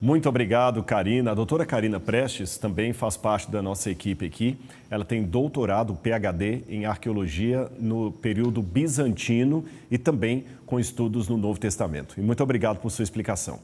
Muito obrigado, Karina. A doutora Karina Prestes também faz parte da nossa equipe aqui. Ela tem doutorado, PhD, em arqueologia no período bizantino e também com estudos no Novo Testamento. E muito obrigado por sua explicação.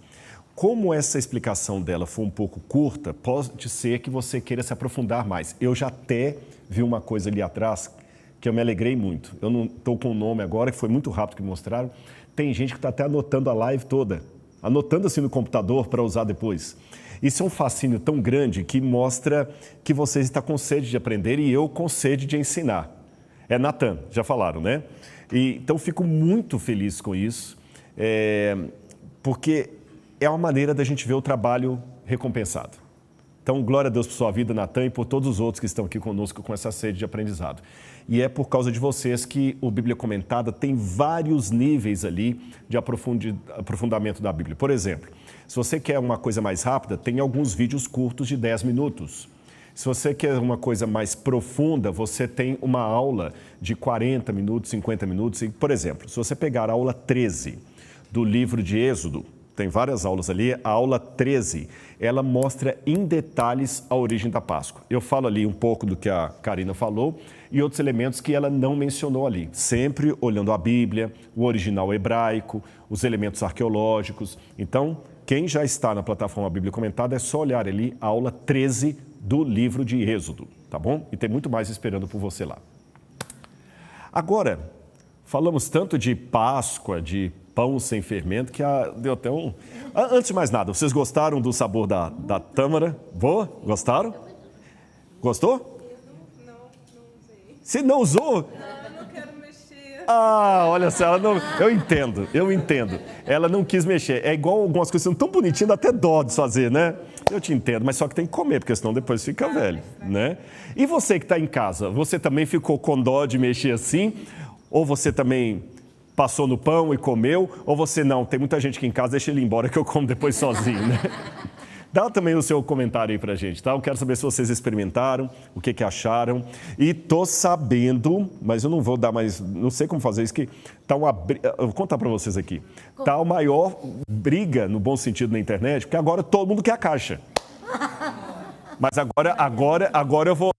Como essa explicação dela foi um pouco curta, pode ser que você queira se aprofundar mais. Eu já até vi uma coisa ali atrás que eu me alegrei muito. Eu não estou com o nome agora, que foi muito rápido que me mostraram. Tem gente que está até anotando a live toda. Anotando assim no computador para usar depois. Isso é um fascínio tão grande que mostra que você está com sede de aprender e eu com sede de ensinar. É Natan, já falaram, né? Então, fico muito feliz com isso, porque é uma maneira da gente ver o trabalho recompensado. Então, glória a Deus por sua vida, Natan, e por todos os outros que estão aqui conosco com essa sede de aprendizado. E é por causa de vocês que o Bíblia Comentada tem vários níveis ali de aprofundamento da Bíblia. Por exemplo, se você quer uma coisa mais rápida, tem alguns vídeos curtos de 10 minutos. Se você quer uma coisa mais profunda, você tem uma aula de 40 minutos, 50 minutos. E, por exemplo, se você pegar a aula 13 do livro de Êxodo, tem várias aulas ali, a aula 13, ela mostra em detalhes a origem da Páscoa. Eu falo ali um pouco do que a Karina falou e outros elementos que ela não mencionou ali. Sempre olhando a Bíblia, o original hebraico, os elementos arqueológicos. Então, quem já está na plataforma Bíblia Comentada, é só olhar ali a aula 13 do livro de Êxodo, tá bom? E tem muito mais esperando por você lá. Agora, falamos tanto de Páscoa, de pão sem fermento, que deu até um... Antes de mais nada, vocês gostaram do sabor da tâmara? Boa? Gostaram? Gostou? Eu não usei. Você não usou? Não, eu não quero mexer. Olha só, ela não... Eu entendo. Ela não quis mexer. É igual algumas coisas são tão bonitinhas, dá até dó de fazer, né? Eu te entendo, mas só que tem que comer, porque senão depois fica velho, né? E você que está em casa, você também ficou com dó de mexer assim? Ou você também passou no pão e comeu, ou você não, tem muita gente aqui em casa, deixa ele embora que eu como depois sozinho, né? Dá também o seu comentário aí pra gente, tá? Eu quero saber se vocês experimentaram, o que acharam. E tô sabendo, mas eu não vou dar mais, não sei como fazer isso, que tá uma briga, eu vou contar pra vocês aqui. Tá a maior briga, no bom sentido, na internet, porque agora todo mundo quer a caixa. Mas agora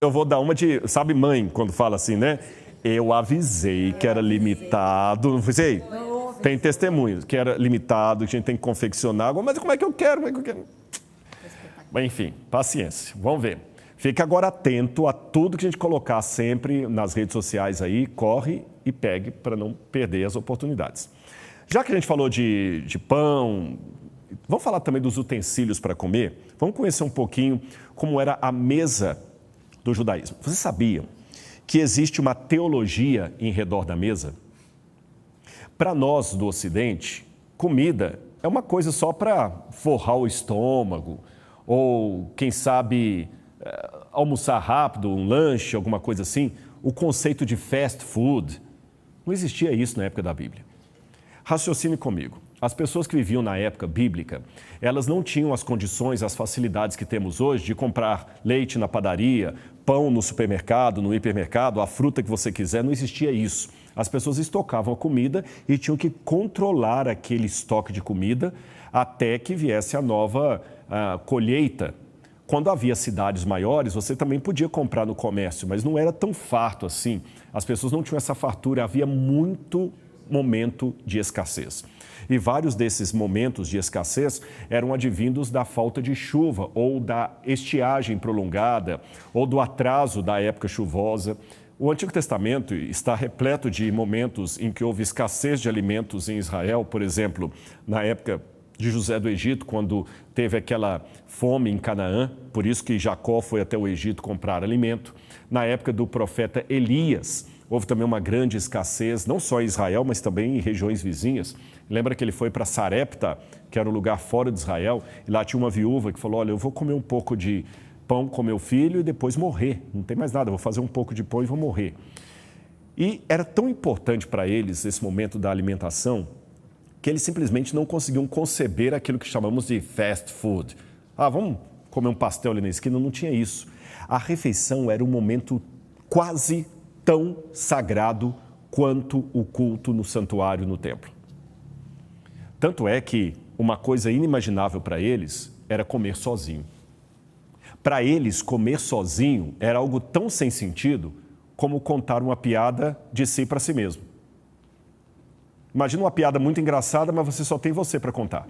eu vou dar uma de, sabe mãe, quando fala assim, né? Eu avisei que era limitado, não sei, tem testemunhos, que era limitado, que a gente tem que confeccionar, mas como é que eu quero? Mas, enfim, paciência, vamos ver. Fique agora atento a tudo que a gente colocar sempre nas redes sociais aí, corre e pegue para não perder as oportunidades. Já que a gente falou de pão, vamos falar também dos utensílios para comer? Vamos conhecer um pouquinho como era a mesa do judaísmo. Vocês sabiam que existe uma teologia em redor da mesa? Para nós do Ocidente, comida é uma coisa só para forrar o estômago, ou quem sabe almoçar rápido, um lanche, alguma coisa assim. O conceito de fast food, não existia isso na época da Bíblia. Raciocine comigo. As pessoas que viviam na época bíblica, elas não tinham as condições, as facilidades que temos hoje de comprar leite na padaria, pão no supermercado, no hipermercado, a fruta que você quiser, não existia isso. As pessoas estocavam a comida e tinham que controlar aquele estoque de comida até que viesse a nova colheita. Quando havia cidades maiores, você também podia comprar no comércio, mas não era tão farto assim. As pessoas não tinham essa fartura, havia muito momento de escassez. E vários desses momentos de escassez eram advindos da falta de chuva ou da estiagem prolongada ou do atraso da época chuvosa. O Antigo Testamento está repleto de momentos em que houve escassez de alimentos em Israel, por exemplo, na época de José do Egito, quando teve aquela fome em Canaã, por isso que Jacó foi até o Egito comprar alimento. Na época do profeta Elias, houve também uma grande escassez, não só em Israel, mas também em regiões vizinhas. Lembra que ele foi para Sarepta, que era um lugar fora de Israel, e lá tinha uma viúva que falou, olha, eu vou comer um pouco de pão com meu filho e depois morrer. Não tem mais nada, eu vou fazer um pouco de pão e vou morrer. E era tão importante para eles esse momento da alimentação que eles simplesmente não conseguiam conceber aquilo que chamamos de fast food. Vamos comer um pastel ali na esquina? Não tinha isso. A refeição era um momento quase tão sagrado quanto o culto no santuário, no templo. Tanto é que uma coisa inimaginável para eles era comer sozinho. Para eles, comer sozinho era algo tão sem sentido como contar uma piada de si para si mesmo. Imagina uma piada muito engraçada, mas você só tem você para contar.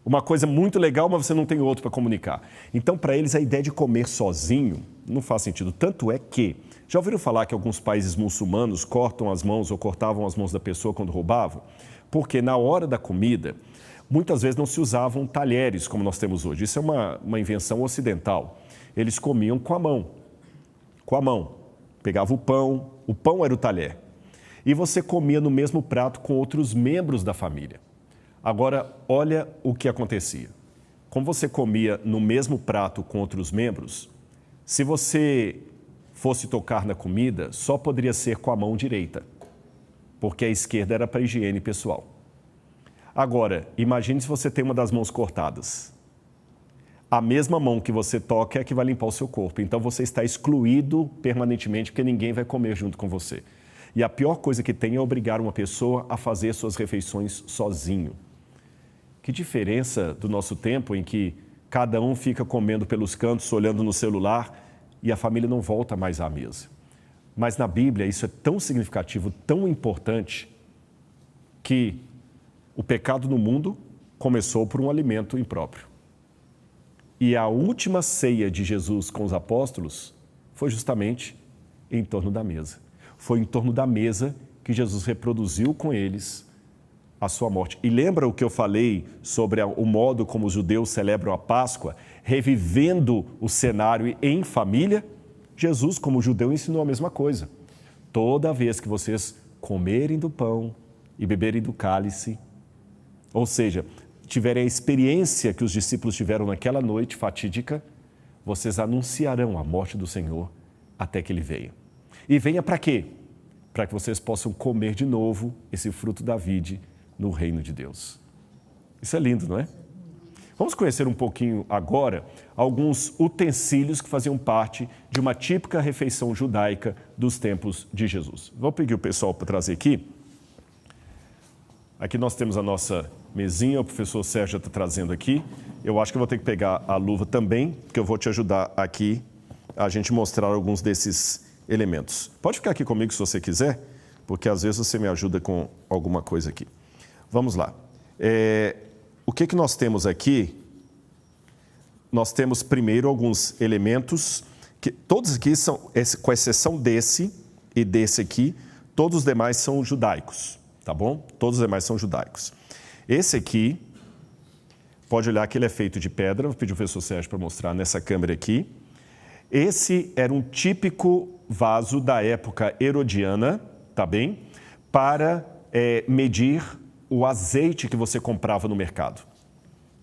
Uma coisa muito legal, mas você não tem outro para comunicar. Então, para eles, a ideia de comer sozinho não faz sentido. Tanto é que, já ouviram falar que alguns países muçulmanos cortam as mãos ou cortavam as mãos da pessoa quando roubavam? Porque na hora da comida, muitas vezes não se usavam talheres como nós temos hoje. Isso é uma invenção ocidental. Eles comiam com a mão. Com a mão. Pegava o pão era o talher. E você comia no mesmo prato com outros membros da família. Agora, olha o que acontecia. Como você comia no mesmo prato com outros membros, se você fosse tocar na comida, só poderia ser com a mão direita, porque a esquerda era para higiene pessoal. Agora, imagine se você tem uma das mãos cortadas. A mesma mão que você toca é a que vai limpar o seu corpo. Então, você está excluído permanentemente, porque ninguém vai comer junto com você. E a pior coisa que tem é obrigar uma pessoa a fazer suas refeições sozinho. Que diferença do nosso tempo em que cada um fica comendo pelos cantos, olhando no celular e a família não volta mais à mesa. Mas na Bíblia isso é tão significativo, tão importante, que o pecado no mundo começou por um alimento impróprio. E a última ceia de Jesus com os apóstolos foi justamente em torno da mesa. Foi em torno da mesa que Jesus reproduziu com eles a sua morte. E lembra o que eu falei sobre o modo como os judeus celebram a Páscoa, revivendo o cenário em família? Jesus, como judeu, ensinou a mesma coisa. Toda vez que vocês comerem do pão e beberem do cálice, ou seja, tiverem a experiência que os discípulos tiveram naquela noite fatídica, vocês anunciarão a morte do Senhor até que Ele venha. E venha para quê? Para que vocês possam comer de novo esse fruto da vide no reino de Deus. Isso é lindo, não é? Vamos conhecer um pouquinho agora alguns utensílios que faziam parte de uma típica refeição judaica dos tempos de Jesus. Vou pedir o pessoal para trazer aqui. Aqui nós temos a nossa mesinha, o professor Sérgio está trazendo aqui. Eu acho que eu vou ter que pegar a luva também, porque eu vou te ajudar aqui a gente mostrar alguns desses elementos. Pode ficar aqui comigo se você quiser, porque às vezes você me ajuda com alguma coisa aqui. Vamos lá. O que nós temos aqui? Nós temos primeiro alguns elementos, que todos aqui são, com exceção desse e desse aqui, todos os demais são judaicos, tá bom? Todos os demais são judaicos. Esse aqui, pode olhar que ele é feito de pedra, vou pedir ao professor Sérgio para mostrar nessa câmera aqui. Esse era um típico vaso da época herodiana, tá bem? Para medir o azeite que você comprava no mercado.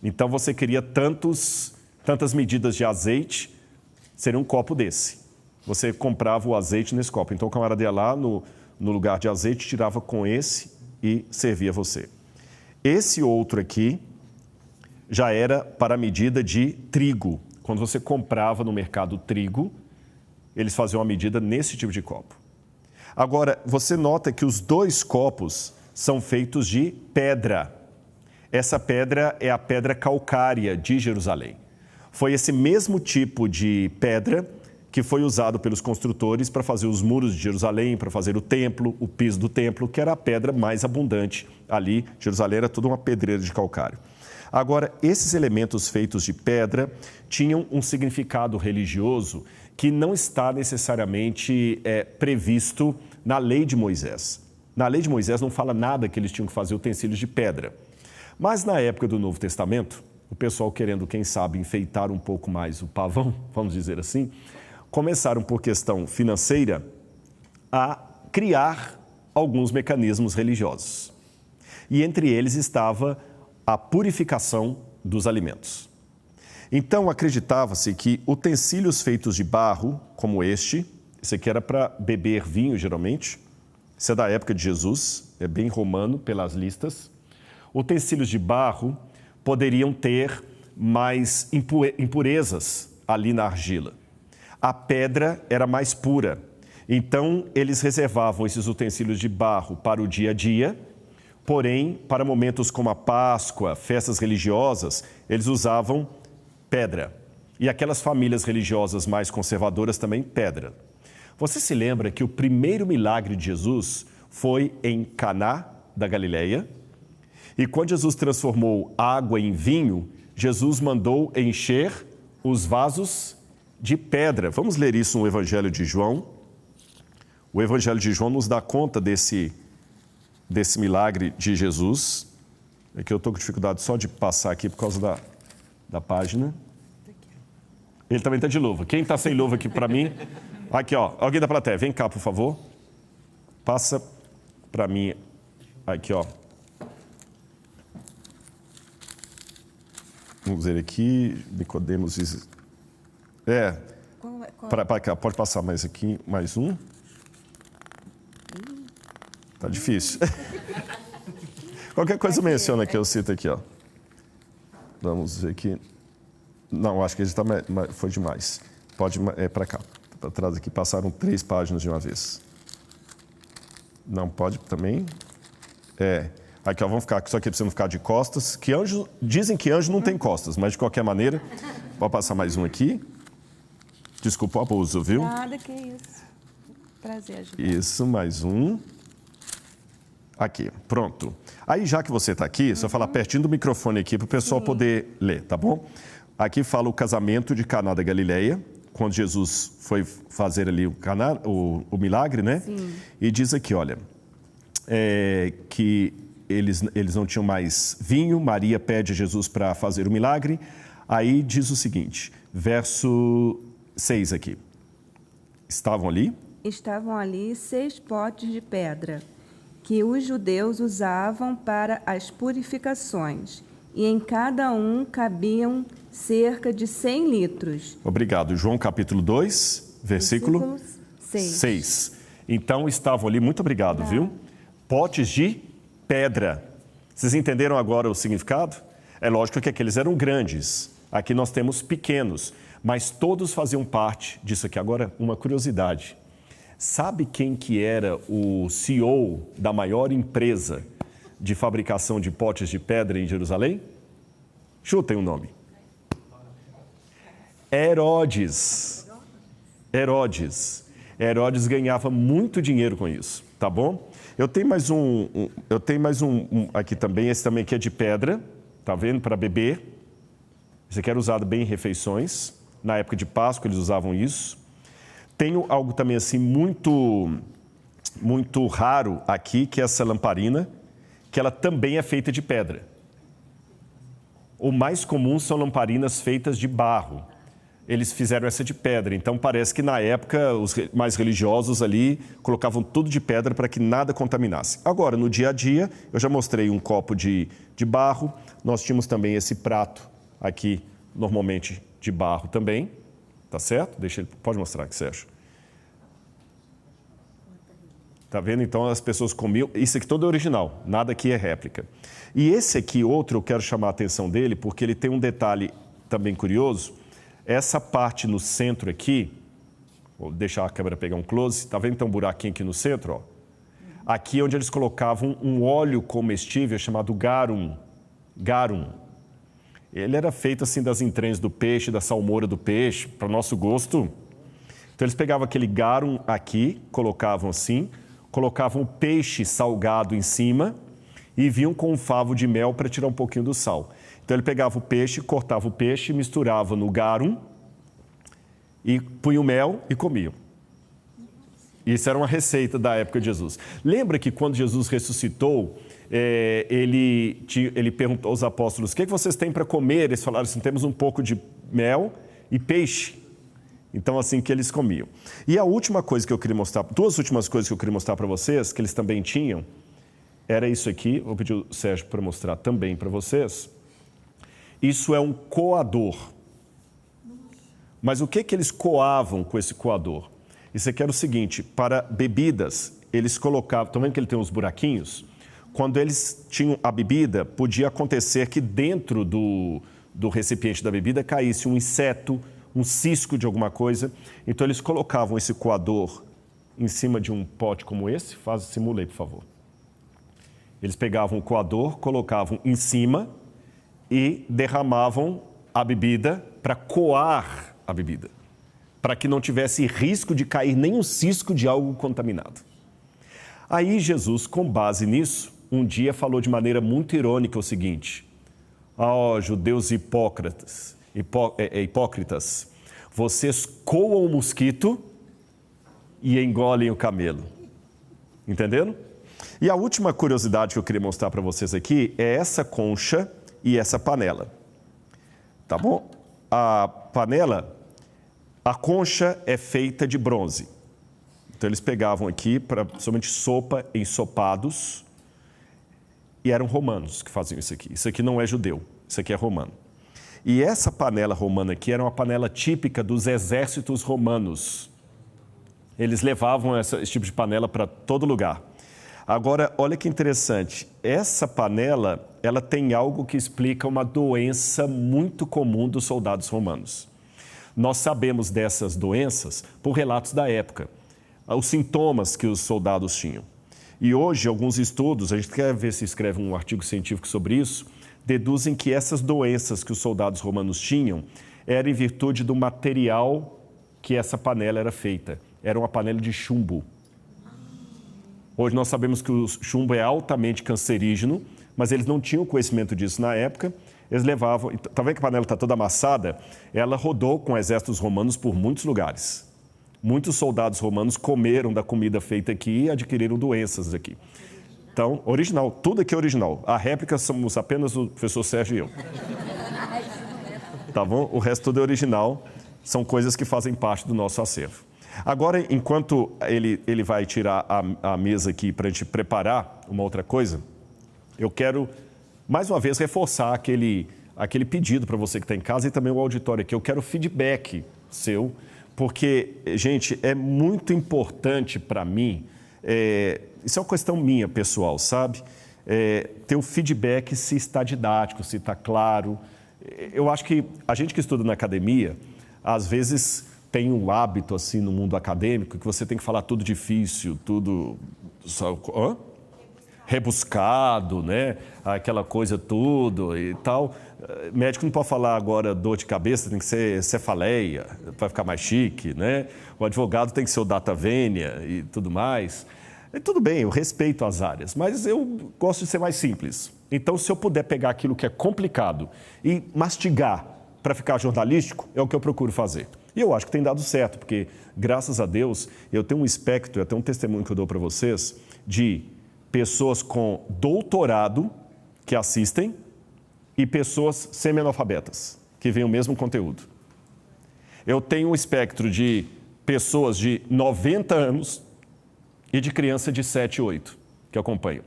Então, você queria tantas medidas de azeite, seria um copo desse. Você comprava o azeite nesse copo. Então, o camarada ia lá no lugar de azeite, tirava com esse e servia você. Esse outro aqui já era para a medida de trigo. Quando você comprava no mercado trigo, eles faziam a medida nesse tipo de copo. Agora, você nota que os dois copos são feitos de pedra. Essa pedra é a pedra calcária de Jerusalém. Foi esse mesmo tipo de pedra que foi usado pelos construtores para fazer os muros de Jerusalém, para fazer o templo, o piso do templo, que era a pedra mais abundante ali. Jerusalém era toda uma pedreira de calcário. Agora, esses elementos feitos de pedra tinham um significado religioso que não está necessariamente previsto na lei de Moisés. Na lei de Moisés não fala nada que eles tinham que fazer utensílios de pedra. Mas na época do Novo Testamento, o pessoal querendo, quem sabe, enfeitar um pouco mais o pavão, vamos dizer assim, começaram por questão financeira a criar alguns mecanismos religiosos. E entre eles estava a purificação dos alimentos. Então, acreditava-se que utensílios feitos de barro, como esse aqui era para beber vinho, geralmente. Isso é da época de Jesus, é bem romano pelas listas. Utensílios de barro poderiam ter mais impurezas ali na argila. A pedra era mais pura. Então, eles reservavam esses utensílios de barro para o dia a dia, Porém, para momentos como a Páscoa, festas religiosas, eles usavam pedra. E aquelas famílias religiosas mais conservadoras também, pedra. Você se lembra que o primeiro milagre de Jesus foi em Caná da Galileia? E quando Jesus transformou água em vinho, Jesus mandou encher os vasos de pedra. Vamos ler isso no Evangelho de João. O Evangelho de João nos dá conta desse milagre de Jesus. É que eu estou com dificuldade só de passar aqui por causa da página. Ele também está de luva. Quem está sem luva aqui para mim? Aqui, ó. Alguém da plateia, vem cá, por favor. Passa para mim. Aqui, ó. Vamos ver aqui. Nicodemos. Para cá. Pode passar mais aqui. Mais um. Tá difícil. Qualquer coisa menciona que eu cito aqui, ó. Vamos ver aqui. Não, acho que ele foi demais. Pode para cá. Para trás aqui, passaram 3 páginas de uma vez. Não pode também? Aqui, ó, vamos ficar só aqui para você não ficar de costas. Dizem que anjo não tem costas, mas de qualquer maneira, vou passar mais um aqui. Desculpa o abuso, viu? Nada, que isso. Prazer, ajudar. Isso, mais um. Aqui, pronto. Aí, já que você está aqui, só falar pertinho do microfone aqui para o pessoal poder ler, tá bom? Aqui fala o casamento de Caná da Galileia, quando Jesus foi fazer ali o milagre, né? Sim. E diz aqui, olha, que eles não tinham mais vinho, Maria pede a Jesus para fazer o milagre. Aí diz o seguinte, verso 6 aqui. Estavam ali 6 potes de pedra, que os judeus usavam para as purificações, e em cada um cabiam cerca de 100 litros. Obrigado. João capítulo 2, versículo 6. Então, estavam ali, muito obrigado, viu? Potes de pedra. Vocês entenderam agora o significado? É lógico que aqueles eram grandes. Aqui nós temos pequenos, mas todos faziam parte disso aqui. Agora, uma curiosidade. Sabe quem que era o CEO da maior empresa de fabricação de potes de pedra em Jerusalém? Chutem o nome. Herodes. Herodes ganhava muito dinheiro com isso, tá bom? Eu tenho mais um aqui também, esse também aqui é de pedra, tá vendo? Para beber. Esse aqui era usado bem em refeições. Na época de Páscoa eles usavam isso. Tenho algo também assim muito raro aqui, que é essa lamparina, que ela também é feita de pedra. O mais comum são lamparinas feitas de barro. Eles fizeram essa de pedra, então parece que na época os mais religiosos ali colocavam tudo de pedra para que nada contaminasse. Agora, no dia a dia, eu já mostrei um copo de barro, nós tínhamos também esse prato aqui, normalmente de barro também, tá certo? Pode mostrar o que você acha. Tá vendo? Então as pessoas comiam, isso aqui todo é original, nada aqui é réplica. E esse aqui, outro, eu quero chamar a atenção dele, porque ele tem um detalhe também curioso. Essa parte no centro aqui, vou deixar a câmera pegar um close, tá vendo então um buraquinho aqui no centro, ó? Aqui é onde eles colocavam um óleo comestível chamado garum. Garum. Ele era feito assim das entranhas do peixe, da salmoura do peixe, para nosso gosto. Então eles pegavam aquele garum aqui, colocavam assim, colocavam o peixe salgado em cima e vinham com um favo de mel para tirar um pouquinho do sal. Então ele pegava o peixe, cortava o peixe, misturava no garum e punha o mel e comia. Isso era uma receita da época de Jesus. Lembra que quando Jesus ressuscitou, ele perguntou aos apóstolos, o que vocês têm para comer? Eles falaram assim, temos um pouco de mel e peixe. Então, assim que eles comiam. E a última coisa que eu queria mostrar, 2 últimas coisas que eu queria mostrar para vocês, que eles também tinham, era isso aqui, vou pedir o Sérgio para mostrar também para vocês. Isso é um coador. Mas o que eles coavam com esse coador? Isso aqui era o seguinte, para bebidas, eles colocavam, estão vendo que ele tem uns buraquinhos? Quando eles tinham a bebida, podia acontecer que dentro do recipiente da bebida caísse um inseto, um cisco de alguma coisa. Então eles colocavam esse coador em cima de um pote como esse. Simula aí, por favor. Eles pegavam o coador, colocavam em cima e derramavam a bebida para coar a bebida, para que não tivesse risco de cair nenhum cisco de algo contaminado. Aí Jesus, com base nisso, um dia falou de maneira muito irônica o seguinte: ó, judeus hipócritas, vocês coam o mosquito e engolem o camelo. Entenderam? E a última curiosidade que eu queria mostrar para vocês aqui é essa concha e essa panela. Tá bom? A panela, a concha é feita de bronze. Então eles pegavam aqui para somente sopa, ensopados, e eram romanos que faziam isso aqui. Isso aqui não é judeu, isso aqui é romano. E essa panela romana aqui era uma panela típica dos exércitos romanos. Eles levavam esse tipo de panela para todo lugar. Agora, olha que interessante, essa panela, ela tem algo que explica uma doença muito comum dos soldados romanos. Nós sabemos dessas doenças por relatos da época, os sintomas que os soldados tinham. E hoje, alguns estudos, a gente quer ver se escreve um artigo científico sobre isso, deduzem que essas doenças que os soldados romanos tinham eram em virtude do material que essa panela era feita. Era uma panela de chumbo. Hoje nós sabemos que o chumbo é altamente cancerígeno, mas eles não tinham conhecimento disso na época. Eles levavam... Tá vendo que a panela está toda amassada? Ela rodou com exércitos romanos por muitos lugares. Muitos soldados romanos comeram da comida feita aqui e adquiriram doenças aqui. Então, original, tudo aqui é original. A réplica somos apenas o professor Sérgio e eu. Tá bom? O resto tudo é original, são coisas que fazem parte do nosso acervo. Agora, enquanto ele vai tirar a mesa aqui para a gente preparar uma outra coisa, eu quero, mais uma vez, reforçar aquele pedido para você que está em casa e também o auditório aqui. Eu quero feedback seu, porque, gente, é muito importante para mim, isso é uma questão minha, pessoal, sabe? Ter o feedback se está didático, se está claro. Eu acho que a gente que estuda na academia, às vezes tem um hábito assim no mundo acadêmico que você tem que falar tudo difícil, tudo rebuscado, né? Aquela coisa tudo e tal. Médico não pode falar agora dor de cabeça, tem que ser cefaleia, para ficar mais chique, né? O advogado tem que ser o data vênia e tudo mais. E tudo bem, eu respeito as áreas, mas eu gosto de ser mais simples. Então, se eu puder pegar aquilo que é complicado e mastigar para ficar jornalístico, é o que eu procuro fazer. E eu acho que tem dado certo, porque, graças a Deus, eu tenho um espectro, eu tenho um testemunho que eu dou para vocês, de pessoas com doutorado que assistem e pessoas semi-analfabetas, que veem o mesmo conteúdo. Eu tenho um espectro de pessoas de 90 anos e de criança de 7, 8, que acompanham.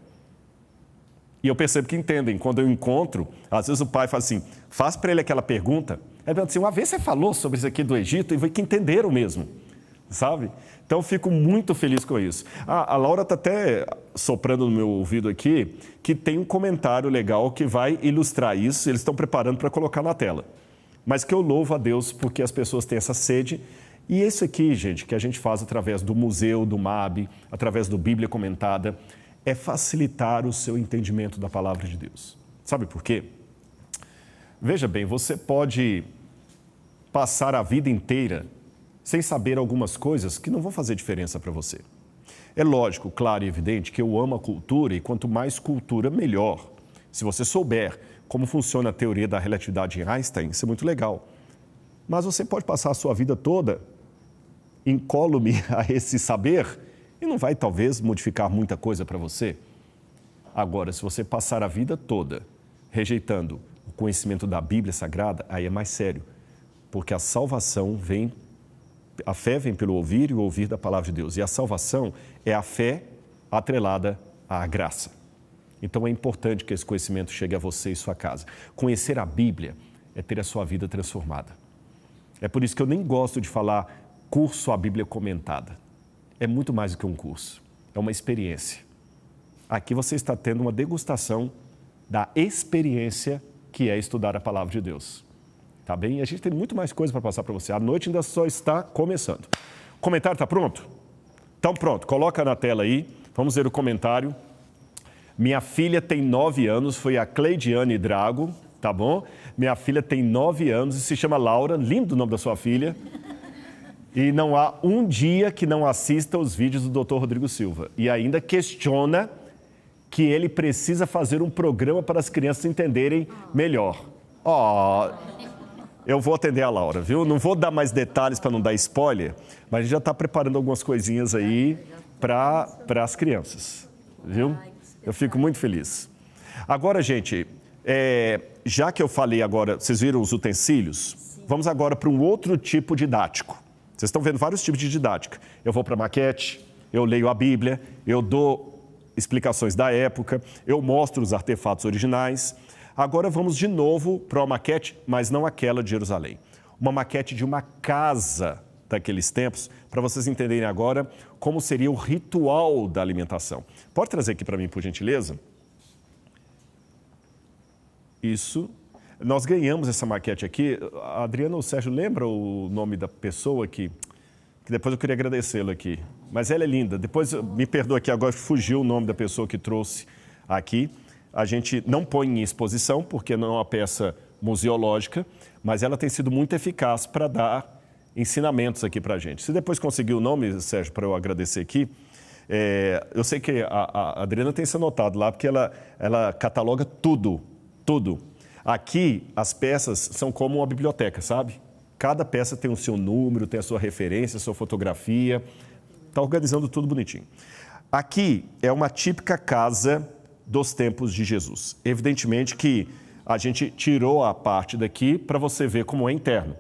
E eu percebo que entendem. Quando eu encontro, às vezes o pai fala assim, faz para ele aquela pergunta. Ele pergunta assim, uma vez você falou sobre isso aqui do Egito e foi que entenderam mesmo, sabe? Então, eu fico muito feliz com isso. A Laura está até soprando no meu ouvido aqui que tem um comentário legal que vai ilustrar isso. Eles estão preparando para colocar na tela. Mas que eu louvo a Deus porque as pessoas têm essa sede. E isso aqui, gente, que a gente faz através do museu, do MAB, através do Bíblia Comentada, é facilitar o seu entendimento da palavra de Deus. Sabe por quê? Veja bem, você pode passar a vida inteira sem saber algumas coisas que não vão fazer diferença para você. É lógico, claro e evidente que eu amo a cultura e quanto mais cultura, melhor. Se você souber como funciona a teoria da relatividade em Einstein, isso é muito legal. Mas você pode passar a sua vida toda incólume a esse saber e não vai, talvez, modificar muita coisa para você. Agora, se você passar a vida toda rejeitando o conhecimento da Bíblia Sagrada, aí é mais sério. Porque a salvação vem, a fé vem pelo ouvir e o ouvir da palavra de Deus. E a salvação é a fé atrelada à graça. Então, é importante que esse conhecimento chegue a você e sua casa. Conhecer a Bíblia é ter a sua vida transformada. É por isso que eu nem gosto de falar curso a Bíblia comentada. É muito mais do que um curso, é uma experiência. Aqui você está tendo uma degustação da experiência que é estudar a palavra de Deus. Tá bem? E a gente tem muito mais coisa para passar para você. A noite ainda só está começando. O comentário está pronto? Então pronto, coloca na tela aí, vamos ver o comentário Minha filha tem 9 anos, foi a Cleidiane Drago, tá bom? Minha filha tem 9 anos e se chama Laura, lindo o nome da sua filha. E não há um dia que não assista os vídeos do Dr. Rodrigo Silva. E ainda questiona que ele precisa fazer um programa para as crianças entenderem melhor. Eu vou atender a Laura, viu? Não vou dar mais detalhes para não dar spoiler, mas a gente já está preparando algumas coisinhas aí para as crianças, viu? Eu fico muito feliz. Agora, gente, já que eu falei agora, vocês viram os utensílios? Vamos agora para um outro tipo didático. Vocês estão vendo vários tipos de didática. Eu vou para a maquete, eu leio a Bíblia, eu dou explicações da época, eu mostro os artefatos originais. Agora vamos de novo para uma maquete, mas não aquela de Jerusalém. Uma maquete de uma casa daqueles tempos, para vocês entenderem agora como seria o ritual da alimentação. Pode trazer aqui para mim, por gentileza? Isso. Nós ganhamos essa maquete aqui. A Adriana ou o Sérgio, lembra o nome da pessoa que depois eu queria agradecê-la aqui. Mas ela é linda. Depois, me perdoa aqui, agora fugiu o nome da pessoa que trouxe aqui. A gente não põe em exposição, porque não é uma peça museológica, mas ela tem sido muito eficaz para dar ensinamentos aqui para a gente. Se depois conseguir o nome, Sérgio, para eu agradecer aqui, eu sei que a Adriana tem se anotado lá, porque ela cataloga tudo. Aqui, as peças são como uma biblioteca, sabe? Cada peça tem o seu número, tem a sua referência, a sua fotografia. Está organizando tudo bonitinho. Aqui é uma típica casa dos tempos de Jesus. Evidentemente que a gente tirou a parte daqui para você ver como é interno.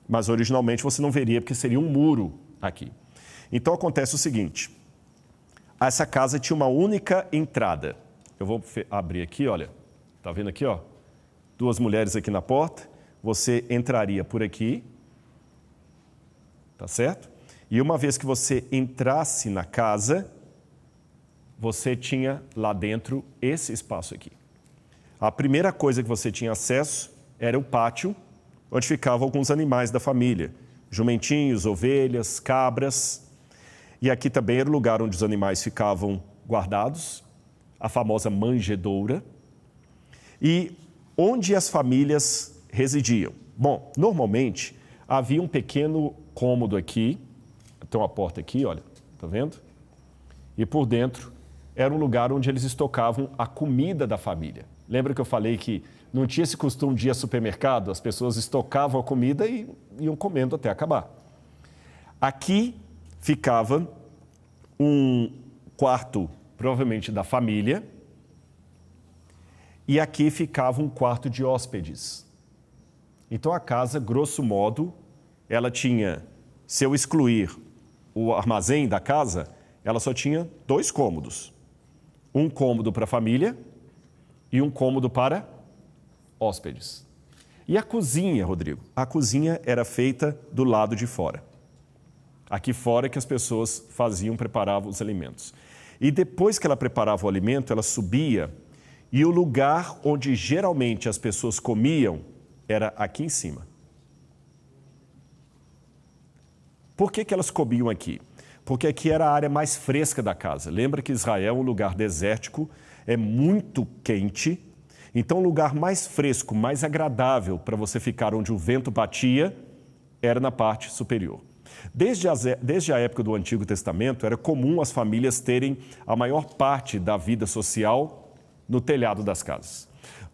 Mas originalmente você não veria, porque seria um muro aqui. Então acontece o seguinte. Essa casa tinha uma única entrada. Eu vou abrir aqui, olha. Está vendo aqui, ó? 2 mulheres aqui na porta. Você entraria por aqui. Tá certo? E uma vez que você entrasse na casa, você tinha lá dentro esse espaço aqui. A primeira coisa que você tinha acesso era o pátio, onde ficavam alguns animais da família. Jumentinhos, ovelhas, cabras. E aqui também era o lugar onde os animais ficavam guardados. A famosa manjedoura. E onde as famílias residiam? Bom, normalmente havia um pequeno cômodo aqui, tem uma porta aqui, olha, tá vendo? E por dentro era um lugar onde eles estocavam a comida da família. Lembra que eu falei que não tinha esse costume de ir ao supermercado? As pessoas estocavam a comida e iam comendo até acabar. Aqui ficava um quarto, provavelmente da família, e aqui ficava um quarto de hóspedes. Então a casa, grosso modo, ela tinha, se eu excluir o armazém da casa, ela só tinha 2 cômodos. Um cômodo para a família e um cômodo para hóspedes. E a cozinha, Rodrigo? A cozinha era feita do lado de fora. Aqui fora que as pessoas preparavam os alimentos. E depois que ela preparava o alimento, ela subia. E o lugar onde geralmente as pessoas comiam era aqui em cima. Por que elas comiam aqui? Porque aqui era a área mais fresca da casa. Lembra que Israel é um lugar desértico, é muito quente. Então, o lugar mais fresco, mais agradável para você ficar onde o vento batia, era na parte superior. Desde a época do Antigo Testamento, era comum as famílias terem a maior parte da vida social no telhado das casas.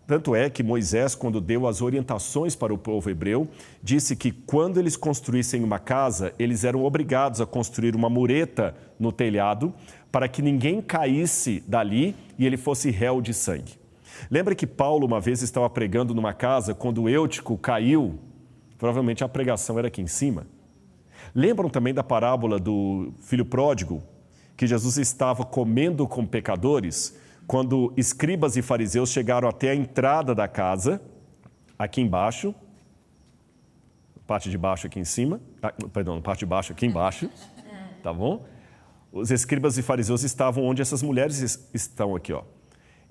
Tanto é que Moisés, quando deu as orientações para o povo hebreu, disse que quando eles construíssem uma casa, eles eram obrigados a construir uma mureta no telhado para que ninguém caísse dali e ele fosse réu de sangue. Lembra que Paulo uma vez estava pregando numa casa, quando Eutico caiu, provavelmente a pregação era aqui em cima. Lembram também da parábola do filho pródigo, que Jesus estava comendo com pecadores, quando escribas e fariseus chegaram até a entrada da casa, aqui embaixo, parte de baixo aqui em cima, parte de baixo aqui embaixo, tá bom? Os escribas e fariseus estavam onde essas mulheres estão aqui, ó.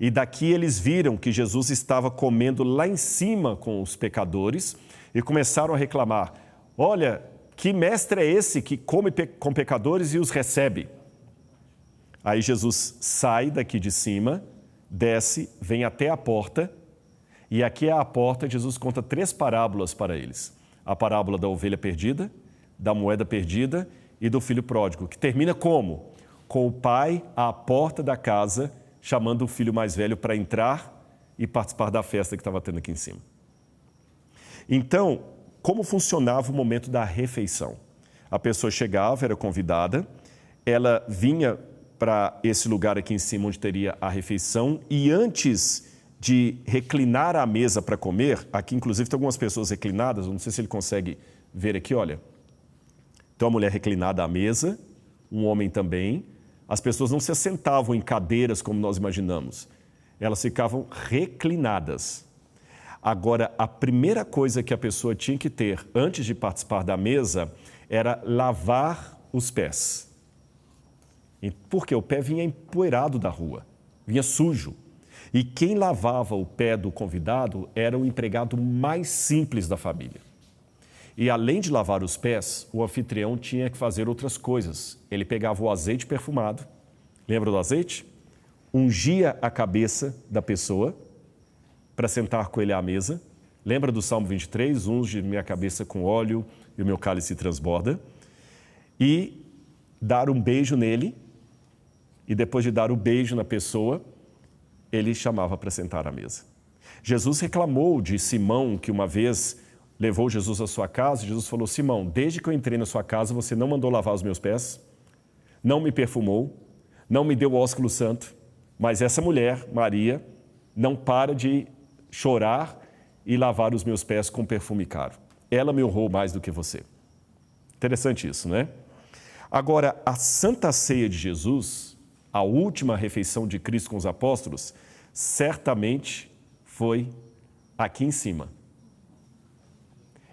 E daqui eles viram que Jesus estava comendo lá em cima com os pecadores e começaram a reclamar: olha, que mestre é esse que come com pecadores e os recebe? Aí Jesus sai daqui de cima, desce, vem até a porta, e aqui é a porta, Jesus conta 3 parábolas para eles. A parábola da ovelha perdida, da moeda perdida e do filho pródigo, que termina como? Com o pai à porta da casa, chamando o filho mais velho para entrar e participar da festa que estava tendo aqui em cima. Então, como funcionava o momento da refeição? A pessoa chegava, era convidada, ela vinha para esse lugar aqui em cima onde teria a refeição e antes de reclinar à mesa para comer, aqui inclusive tem algumas pessoas reclinadas, não sei se ele consegue ver aqui, olha. Então a mulher reclinada à mesa, um homem também. As pessoas não se assentavam em cadeiras como nós imaginamos, elas ficavam reclinadas. Agora, a primeira coisa que a pessoa tinha que ter antes de participar da mesa era lavar os pés. Porque o pé vinha empoeirado da rua, vinha sujo. E quem lavava o pé do convidado era o empregado mais simples da família. E além de lavar os pés, o anfitrião tinha que fazer outras coisas. Ele pegava o azeite perfumado, lembra do azeite? Ungia a cabeça da pessoa para sentar com ele à mesa. Lembra do Salmo 23? Unge minha cabeça com óleo e o meu cálice transborda. E dar um beijo nele. E depois de dar o beijo na pessoa, ele chamava para sentar à mesa. Jesus reclamou de Simão, que uma vez levou Jesus à sua casa, e Jesus falou: Simão, desde que eu entrei na sua casa, você não mandou lavar os meus pés, não me perfumou, não me deu o ósculo santo, mas essa mulher, Maria, não para de chorar e lavar os meus pés com perfume caro. Ela me honrou mais do que você. Interessante isso, né? Agora, a Santa Ceia de Jesus, a última refeição de Cristo com os apóstolos, certamente foi aqui em cima.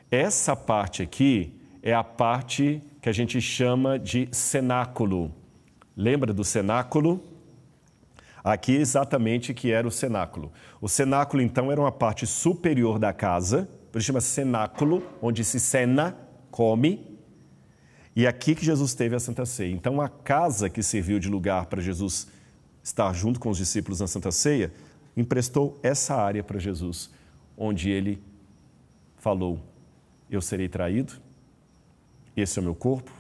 Essa parte aqui é a parte que a gente chama de cenáculo. Lembra do cenáculo? Aqui exatamente que era o cenáculo. O cenáculo, então, era uma parte superior da casa, por isso chama cenáculo, onde se cena, come. E aqui que Jesus teve a Santa Ceia. Então, a casa que serviu de lugar para Jesus estar junto com os discípulos na Santa Ceia, emprestou essa área para Jesus, onde ele falou: eu serei traído, esse é o meu corpo,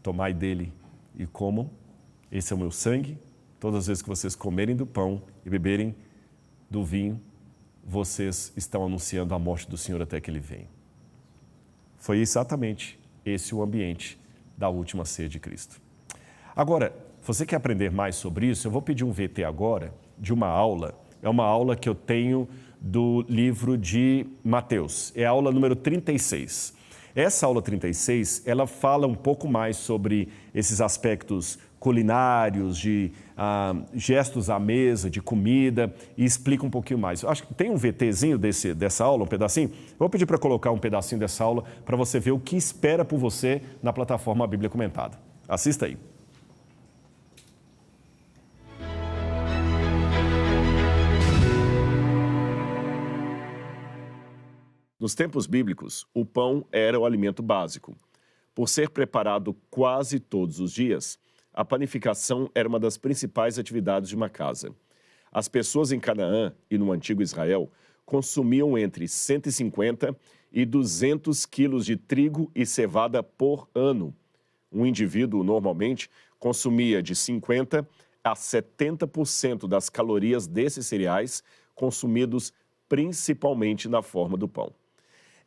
tomai dele e comam, esse é o meu sangue, todas as vezes que vocês comerem do pão e beberem do vinho, vocês estão anunciando a morte do Senhor até que ele venha. Foi exatamente esse o ambiente da última ceia de Cristo. Agora, se você quer aprender mais sobre isso, eu vou pedir um VT agora de uma aula. É uma aula que eu tenho do livro de Mateus. É a aula número 36. Essa aula 36, ela fala um pouco mais sobre esses aspectos culinários, de gestos à mesa, de comida, e explica um pouquinho mais. Acho que tem um VTzinho dessa aula, um pedacinho. Vou pedir para colocar um pedacinho dessa aula para você ver o que espera por você na plataforma Bíblia Comentada. Assista aí. Nos tempos bíblicos, o pão era o alimento básico. Por ser preparado quase todos os dias, a panificação era uma das principais atividades de uma casa. As pessoas em Canaã e no antigo Israel consumiam entre 150 e 200 quilos de trigo e cevada por ano. Um indivíduo, normalmente, consumia de 50% a 70% das calorias desses cereais, consumidos principalmente na forma do pão.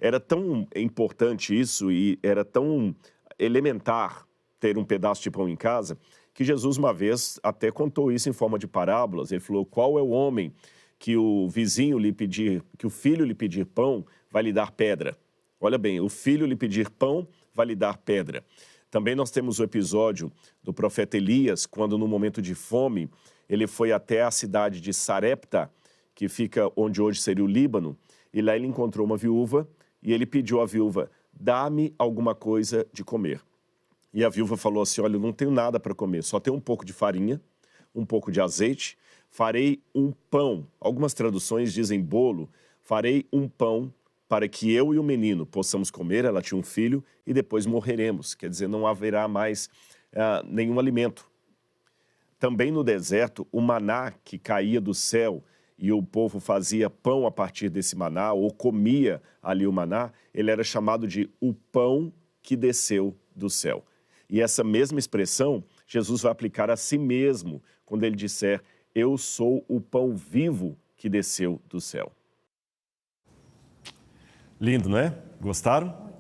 Era tão importante isso e era tão elementar ter um pedaço de pão em casa, que Jesus uma vez até contou isso em forma de parábolas. Ele falou: qual é o homem que o vizinho lhe pedir, que o filho lhe pedir pão, vai lhe dar pedra? Olha bem, o filho lhe pedir pão, vai lhe dar pedra. Também nós temos o episódio do profeta Elias, quando no momento de fome, ele foi até a cidade de Sarepta, que fica onde hoje seria o Líbano, e lá ele encontrou uma viúva, e ele pediu à viúva: dá-me alguma coisa de comer. E a viúva falou assim: olha, eu não tenho nada para comer, só tenho um pouco de farinha, um pouco de azeite, farei um pão. Algumas traduções dizem bolo. Farei um pão para que eu e o menino possamos comer. Ela tinha um filho e depois morreremos. Quer dizer, não haverá mais nenhum alimento. também no deserto, o maná que caía do céu e o povo fazia pão a partir desse maná, ou comia ali o maná, ele era chamado de o pão que desceu do céu. E essa mesma expressão, Jesus vai aplicar a si mesmo, quando ele disser, eu sou o pão vivo que desceu do céu. Lindo, não é? Gostaram?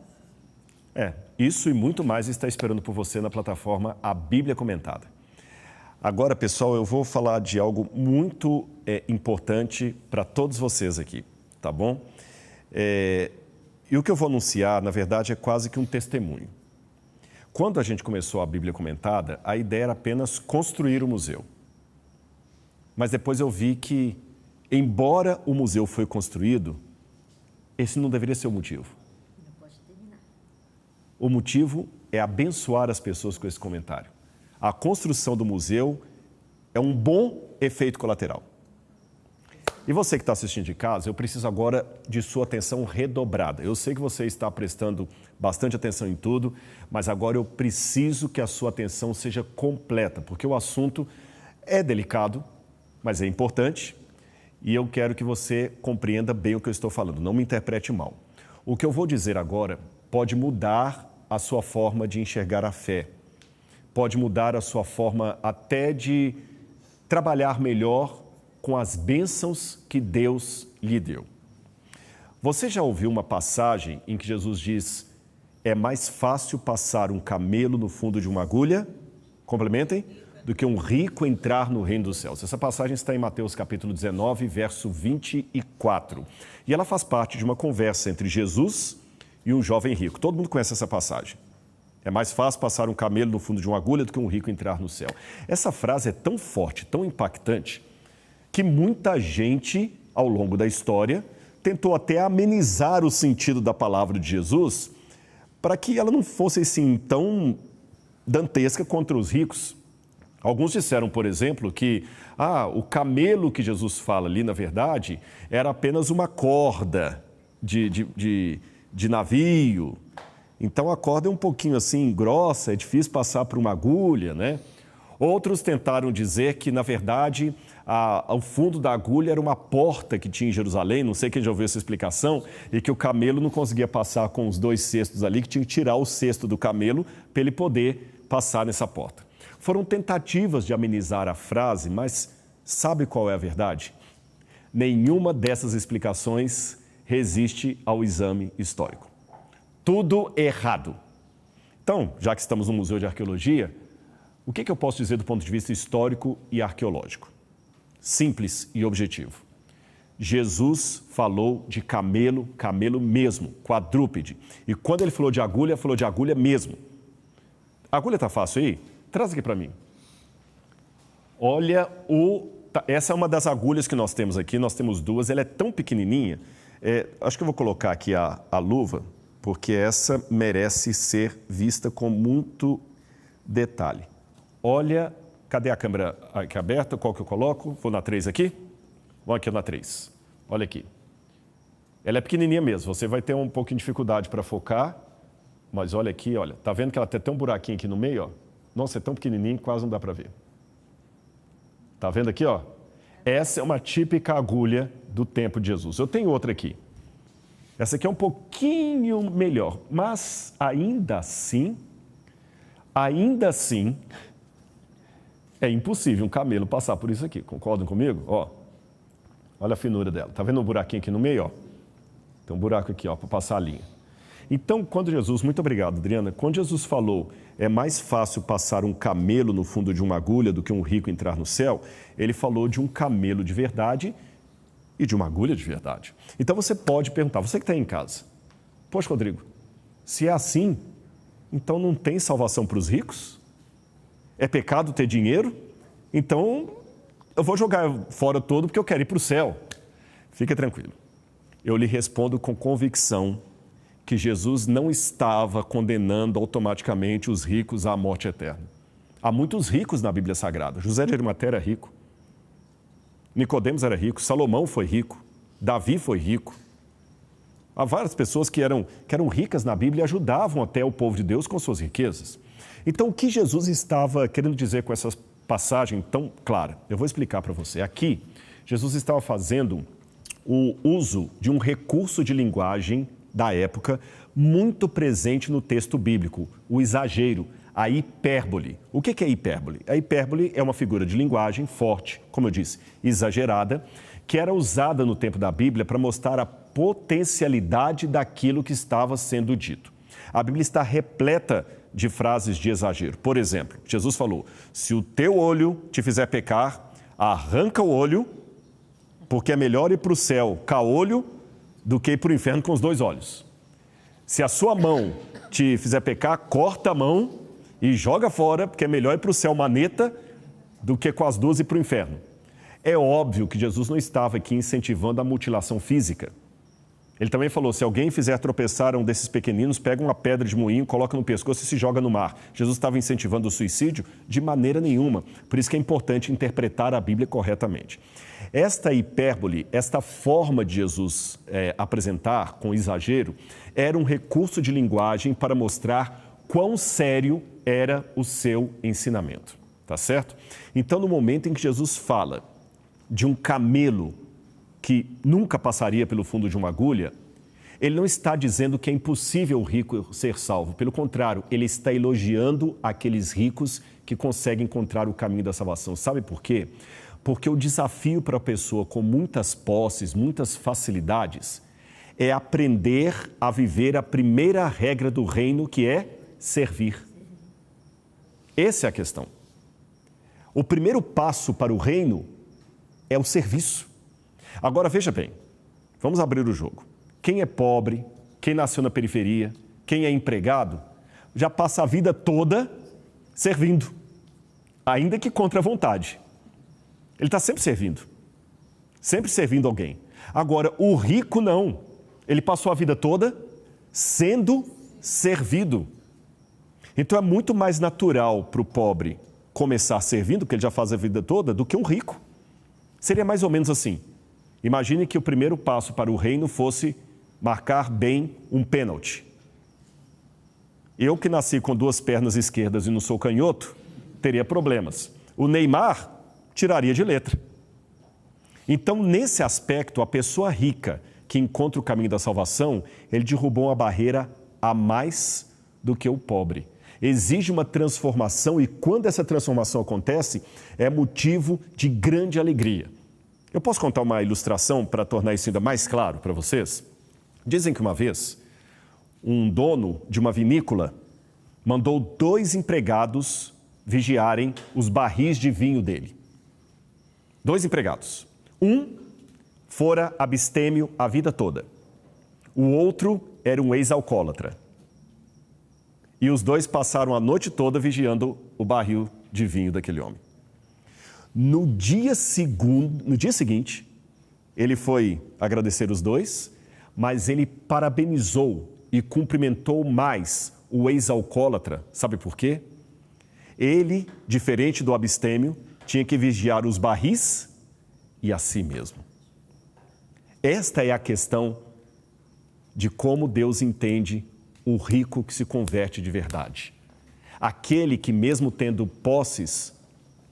Isso e muito mais está esperando por você na plataforma A Bíblia Comentada. Agora, pessoal, eu vou falar de algo muito importante para todos vocês aqui, tá bom? E o que eu vou anunciar, na verdade, é quase que um testemunho. Quando a gente começou a Bíblia Comentada, a ideia era apenas construir o museu. Mas depois eu vi que, embora o museu foi construído, esse não deveria ser o motivo. O motivo é abençoar as pessoas com esse comentário. A construção do museu é um bom efeito colateral. E você que está assistindo de casa, eu preciso agora de sua atenção redobrada. Eu sei que você está prestando bastante atenção em tudo, mas agora eu preciso que a sua atenção seja completa, porque o assunto é delicado, mas é importante, e eu quero que você compreenda bem o que eu estou falando, não me interprete mal. O que eu vou dizer agora pode mudar a sua forma de enxergar a fé, pode mudar a sua forma até de trabalhar melhor com as bênçãos que Deus lhe deu. Você já ouviu uma passagem em que Jesus diz, é mais fácil passar um camelo no fundo de uma agulha, complementem, do que um rico entrar no reino dos céus. Essa passagem está em Mateus capítulo 19, verso 24. E ela faz parte de uma conversa entre Jesus e um jovem rico. Todo mundo conhece essa passagem. É mais fácil passar um camelo no fundo de uma agulha do que um rico entrar no céu. Essa frase é tão forte, tão impactante, que muita gente, ao longo da história, tentou até amenizar o sentido da palavra de Jesus para que ela não fosse assim tão dantesca contra os ricos. Alguns disseram, por exemplo, que o camelo que Jesus fala ali, na verdade, era apenas uma corda de navio. Então a corda é um pouquinho assim grossa, é difícil passar por uma agulha, né? Outros tentaram dizer que, na verdade, ao fundo da agulha era uma porta que tinha em Jerusalém, não sei quem já ouviu essa explicação, e que o camelo não conseguia passar com os 2 cestos ali, que tinha que tirar o cesto do camelo para ele poder passar nessa porta. Foram tentativas de amenizar a frase, mas sabe qual é a verdade? Nenhuma dessas explicações resiste ao exame histórico. Tudo errado. Então, já que estamos no Museu de Arqueologia, o que eu posso dizer do ponto de vista histórico e arqueológico? Simples e objetivo. Jesus falou de camelo, camelo mesmo, quadrúpede. E quando ele falou de agulha mesmo. A agulha está fácil aí? Traz aqui para mim. Olha, essa é uma das agulhas que nós temos aqui, nós temos 2, ela é tão pequenininha. Acho que eu vou colocar aqui a luva, porque essa merece ser vista com muito detalhe. Olha, cadê a câmera aqui aberta? Qual que eu coloco? Vou na 3 aqui? Vou aqui na 3. Olha aqui. Ela é pequenininha mesmo, você vai ter um pouquinho de dificuldade para focar, mas olha aqui, olha. Tá vendo que ela tem até um buraquinho aqui no meio, ó? Nossa, é tão pequenininho, quase não dá para ver. Tá vendo aqui, ó? Essa é uma típica agulha do tempo de Jesus. Eu tenho outra aqui. Essa aqui é um pouquinho melhor, mas ainda assim, é impossível um camelo passar por isso aqui. Concordam comigo? Ó, olha a finura dela. Tá vendo um buraquinho aqui no meio, ó? Tem um buraco aqui, ó, para passar a linha. Então, quando Jesus, muito obrigado, Adriana, quando Jesus falou, é mais fácil passar um camelo no fundo de uma agulha do que um rico entrar no céu, ele falou de um camelo de verdade e de uma agulha de verdade. Então você pode perguntar, você que está aí em casa, poxa, Rodrigo, se é assim, então não tem salvação para os ricos? É pecado ter dinheiro? Então eu vou jogar fora todo porque eu quero ir para o céu. Fique tranquilo. Eu lhe respondo com convicção que Jesus não estava condenando automaticamente os ricos à morte eterna. Há muitos ricos na Bíblia Sagrada. José de Arimateia era rico. Nicodemos era rico. Salomão foi rico. Davi foi rico. Há várias pessoas que eram ricas na Bíblia e ajudavam até o povo de Deus com suas riquezas. Então, o que Jesus estava querendo dizer com essas passagem tão clara? Eu vou explicar para você. Aqui, Jesus estava fazendo o uso de um recurso de linguagem da época muito presente no texto bíblico, o exagero, a hipérbole. O que é hipérbole? A hipérbole é uma figura de linguagem forte, como eu disse, exagerada, que era usada no tempo da Bíblia para mostrar a potencialidade daquilo que estava sendo dito. A Bíblia está repleta de frases de exagero. Por exemplo, Jesus falou, se o teu olho te fizer pecar, arranca o olho, porque é melhor ir para o céu caolho do que ir para o inferno com os 2 olhos. Se a sua mão te fizer pecar, corta a mão e joga fora, porque é melhor ir para o céu maneta do que com as 2 ir para o inferno. É óbvio que Jesus não estava aqui incentivando a mutilação física. Ele também falou, se alguém fizer tropeçar um desses pequeninos, pega uma pedra de moinho, coloca no pescoço e se joga no mar. Jesus estava incentivando o suicídio? De maneira nenhuma. Por isso que é importante interpretar a Bíblia corretamente. Esta hipérbole, esta forma de Jesus apresentar com exagero, era um recurso de linguagem para mostrar quão sério era o seu ensinamento. Tá certo? Então, no momento em que Jesus fala de um camelo que nunca passaria pelo fundo de uma agulha, ele não está dizendo que é impossível o rico ser salvo. Pelo contrário, ele está elogiando aqueles ricos que conseguem encontrar o caminho da salvação. Sabe por quê? Porque o desafio para a pessoa com muitas posses, muitas facilidades, é aprender a viver a primeira regra do reino, que é servir. Essa é a questão. O primeiro passo para o reino é o serviço. Agora, veja bem, vamos abrir o jogo. Quem é pobre, quem nasceu na periferia, quem é empregado, já passa a vida toda servindo, ainda que contra a vontade. Ele está sempre servindo alguém. Agora, o rico não. Ele passou a vida toda sendo servido. Então, é muito mais natural para o pobre começar servindo, porque ele já faz a vida toda, do que um rico. Seria mais ou menos assim. Imagine que o primeiro passo para o reino fosse marcar bem um pênalti. Eu que nasci com 2 pernas esquerdas e não sou canhoto, teria problemas. O Neymar tiraria de letra. Então, nesse aspecto, a pessoa rica que encontra o caminho da salvação, ele derrubou uma barreira a mais do que o pobre. Exige uma transformação e quando essa transformação acontece, é motivo de grande alegria. Eu posso contar uma ilustração para tornar isso ainda mais claro para vocês? Dizem que uma vez, um dono de uma vinícola mandou 2 empregados vigiarem os barris de vinho dele. 2 empregados. Um fora abstêmio a vida toda. O outro era um ex-alcoólatra. E os 2 passaram a noite toda vigiando o barril de vinho daquele homem. No dia seguinte, ele foi agradecer os 2, mas ele parabenizou e cumprimentou mais o ex-alcoólatra. Sabe por quê? Ele, diferente do abstêmio, tinha que vigiar os barris e a si mesmo. Esta é a questão de como Deus entende o rico que se converte de verdade. Aquele que, mesmo tendo posses,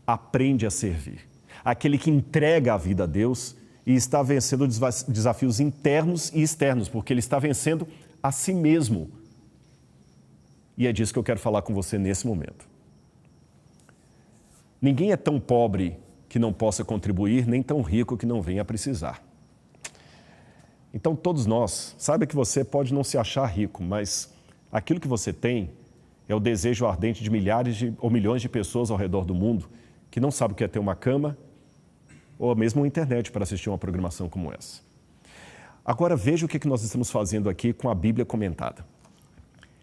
aprende a servir. Aquele que entrega a vida a Deus e está vencendo desafios internos e externos, porque ele está vencendo a si mesmo. E é disso que eu quero falar com você nesse momento. Ninguém é tão pobre que não possa contribuir, nem tão rico que não venha a precisar. Então, todos nós, saiba que você pode não se achar rico, mas aquilo que você tem é o desejo ardente de milhares ou milhões de pessoas ao redor do mundo que não sabem o que é ter uma cama ou mesmo uma internet para assistir uma programação como essa. Agora, veja o que nós estamos fazendo aqui com a Bíblia comentada.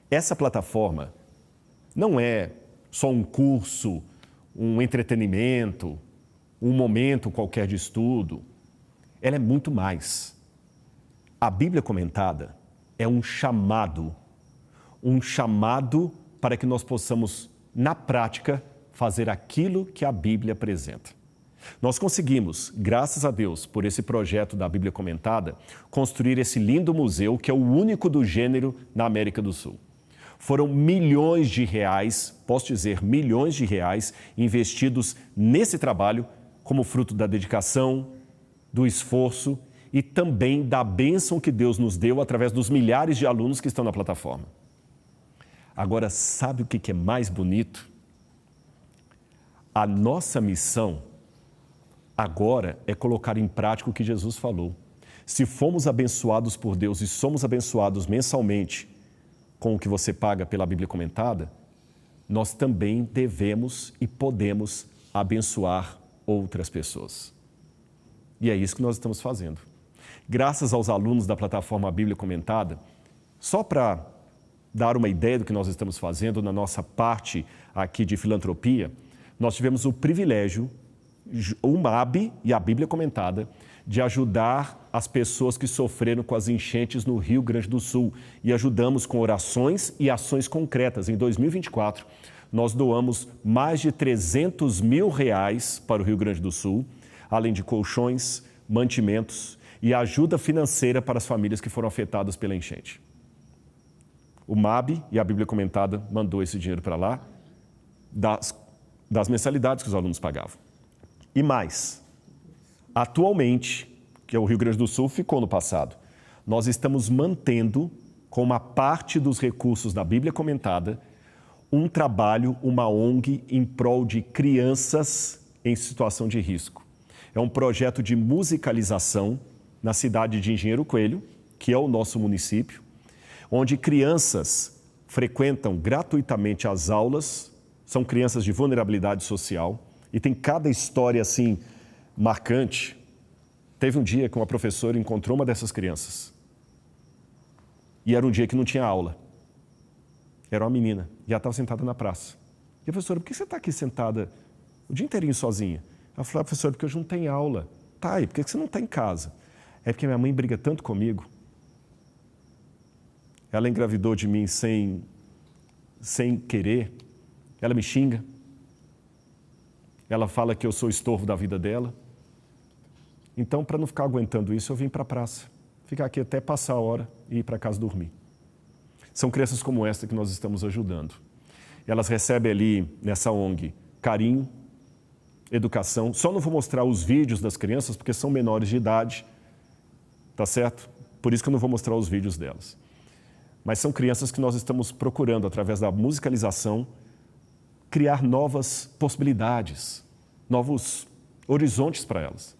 Essa plataforma não é só um curso, um entretenimento, um momento qualquer de estudo. Ela é muito mais. A Bíblia comentada é um chamado para que nós possamos, na prática, fazer aquilo que a Bíblia apresenta. Nós conseguimos, graças a Deus, por esse projeto da Bíblia comentada, construir esse lindo museu que é o único do gênero na América do Sul. Foram milhões de reais, posso dizer, milhões de reais investidos nesse trabalho como fruto da dedicação, do esforço e também da bênção que Deus nos deu através dos milhares de alunos que estão na plataforma. Agora, sabe o que é mais bonito? A nossa missão agora é colocar em prática o que Jesus falou. Se fomos abençoados por Deus e somos abençoados mensalmente com o que você paga pela Bíblia Comentada, nós também devemos e podemos abençoar outras pessoas. E é isso que nós estamos fazendo. Graças aos alunos da plataforma Bíblia Comentada, só para dar uma ideia do que nós estamos fazendo na nossa parte aqui de filantropia, nós tivemos o privilégio, o MAB e a Bíblia Comentada, de ajudar as pessoas que sofreram com as enchentes no Rio Grande do Sul. E ajudamos com orações e ações concretas. Em 2024, nós doamos mais de 300 mil reais para o Rio Grande do Sul, além de colchões, mantimentos e ajuda financeira para as famílias que foram afetadas pela enchente. O MAB e a Bíblia Comentada mandou esse dinheiro para lá, das mensalidades que os alunos pagavam. E mais, atualmente, que o Rio Grande do Sul ficou no passado, nós estamos mantendo, com uma parte dos recursos da Bíblia Comentada, um trabalho, uma ONG em prol de crianças em situação de risco. É um projeto de musicalização na cidade de Engenheiro Coelho, que é o nosso município, onde crianças frequentam gratuitamente as aulas, são crianças de vulnerabilidade social, e tem cada história assim marcante. Teve um dia que uma professora encontrou uma dessas crianças, e era um dia que não tinha aula. Era uma menina, e ela estava sentada na praça. E a professora, por que você está aqui sentada o dia inteirinho sozinha? Ela falou, professora, porque hoje não tem aula. Tá, e por que você não está em casa? É porque minha mãe briga tanto comigo. Ela engravidou de mim sem querer. Ela me xinga. Ela fala que eu sou estorvo da vida dela. Então, para não ficar aguentando isso, eu vim para a praça. Ficar aqui até passar a hora e ir para casa dormir. São crianças como esta que nós estamos ajudando. Elas recebem ali, nessa ONG, carinho, educação. Só não vou mostrar os vídeos das crianças, porque são menores de idade, tá certo? Por isso que eu não vou mostrar os vídeos delas. Mas são crianças que nós estamos procurando, através da musicalização, criar novas possibilidades, novos horizontes para elas.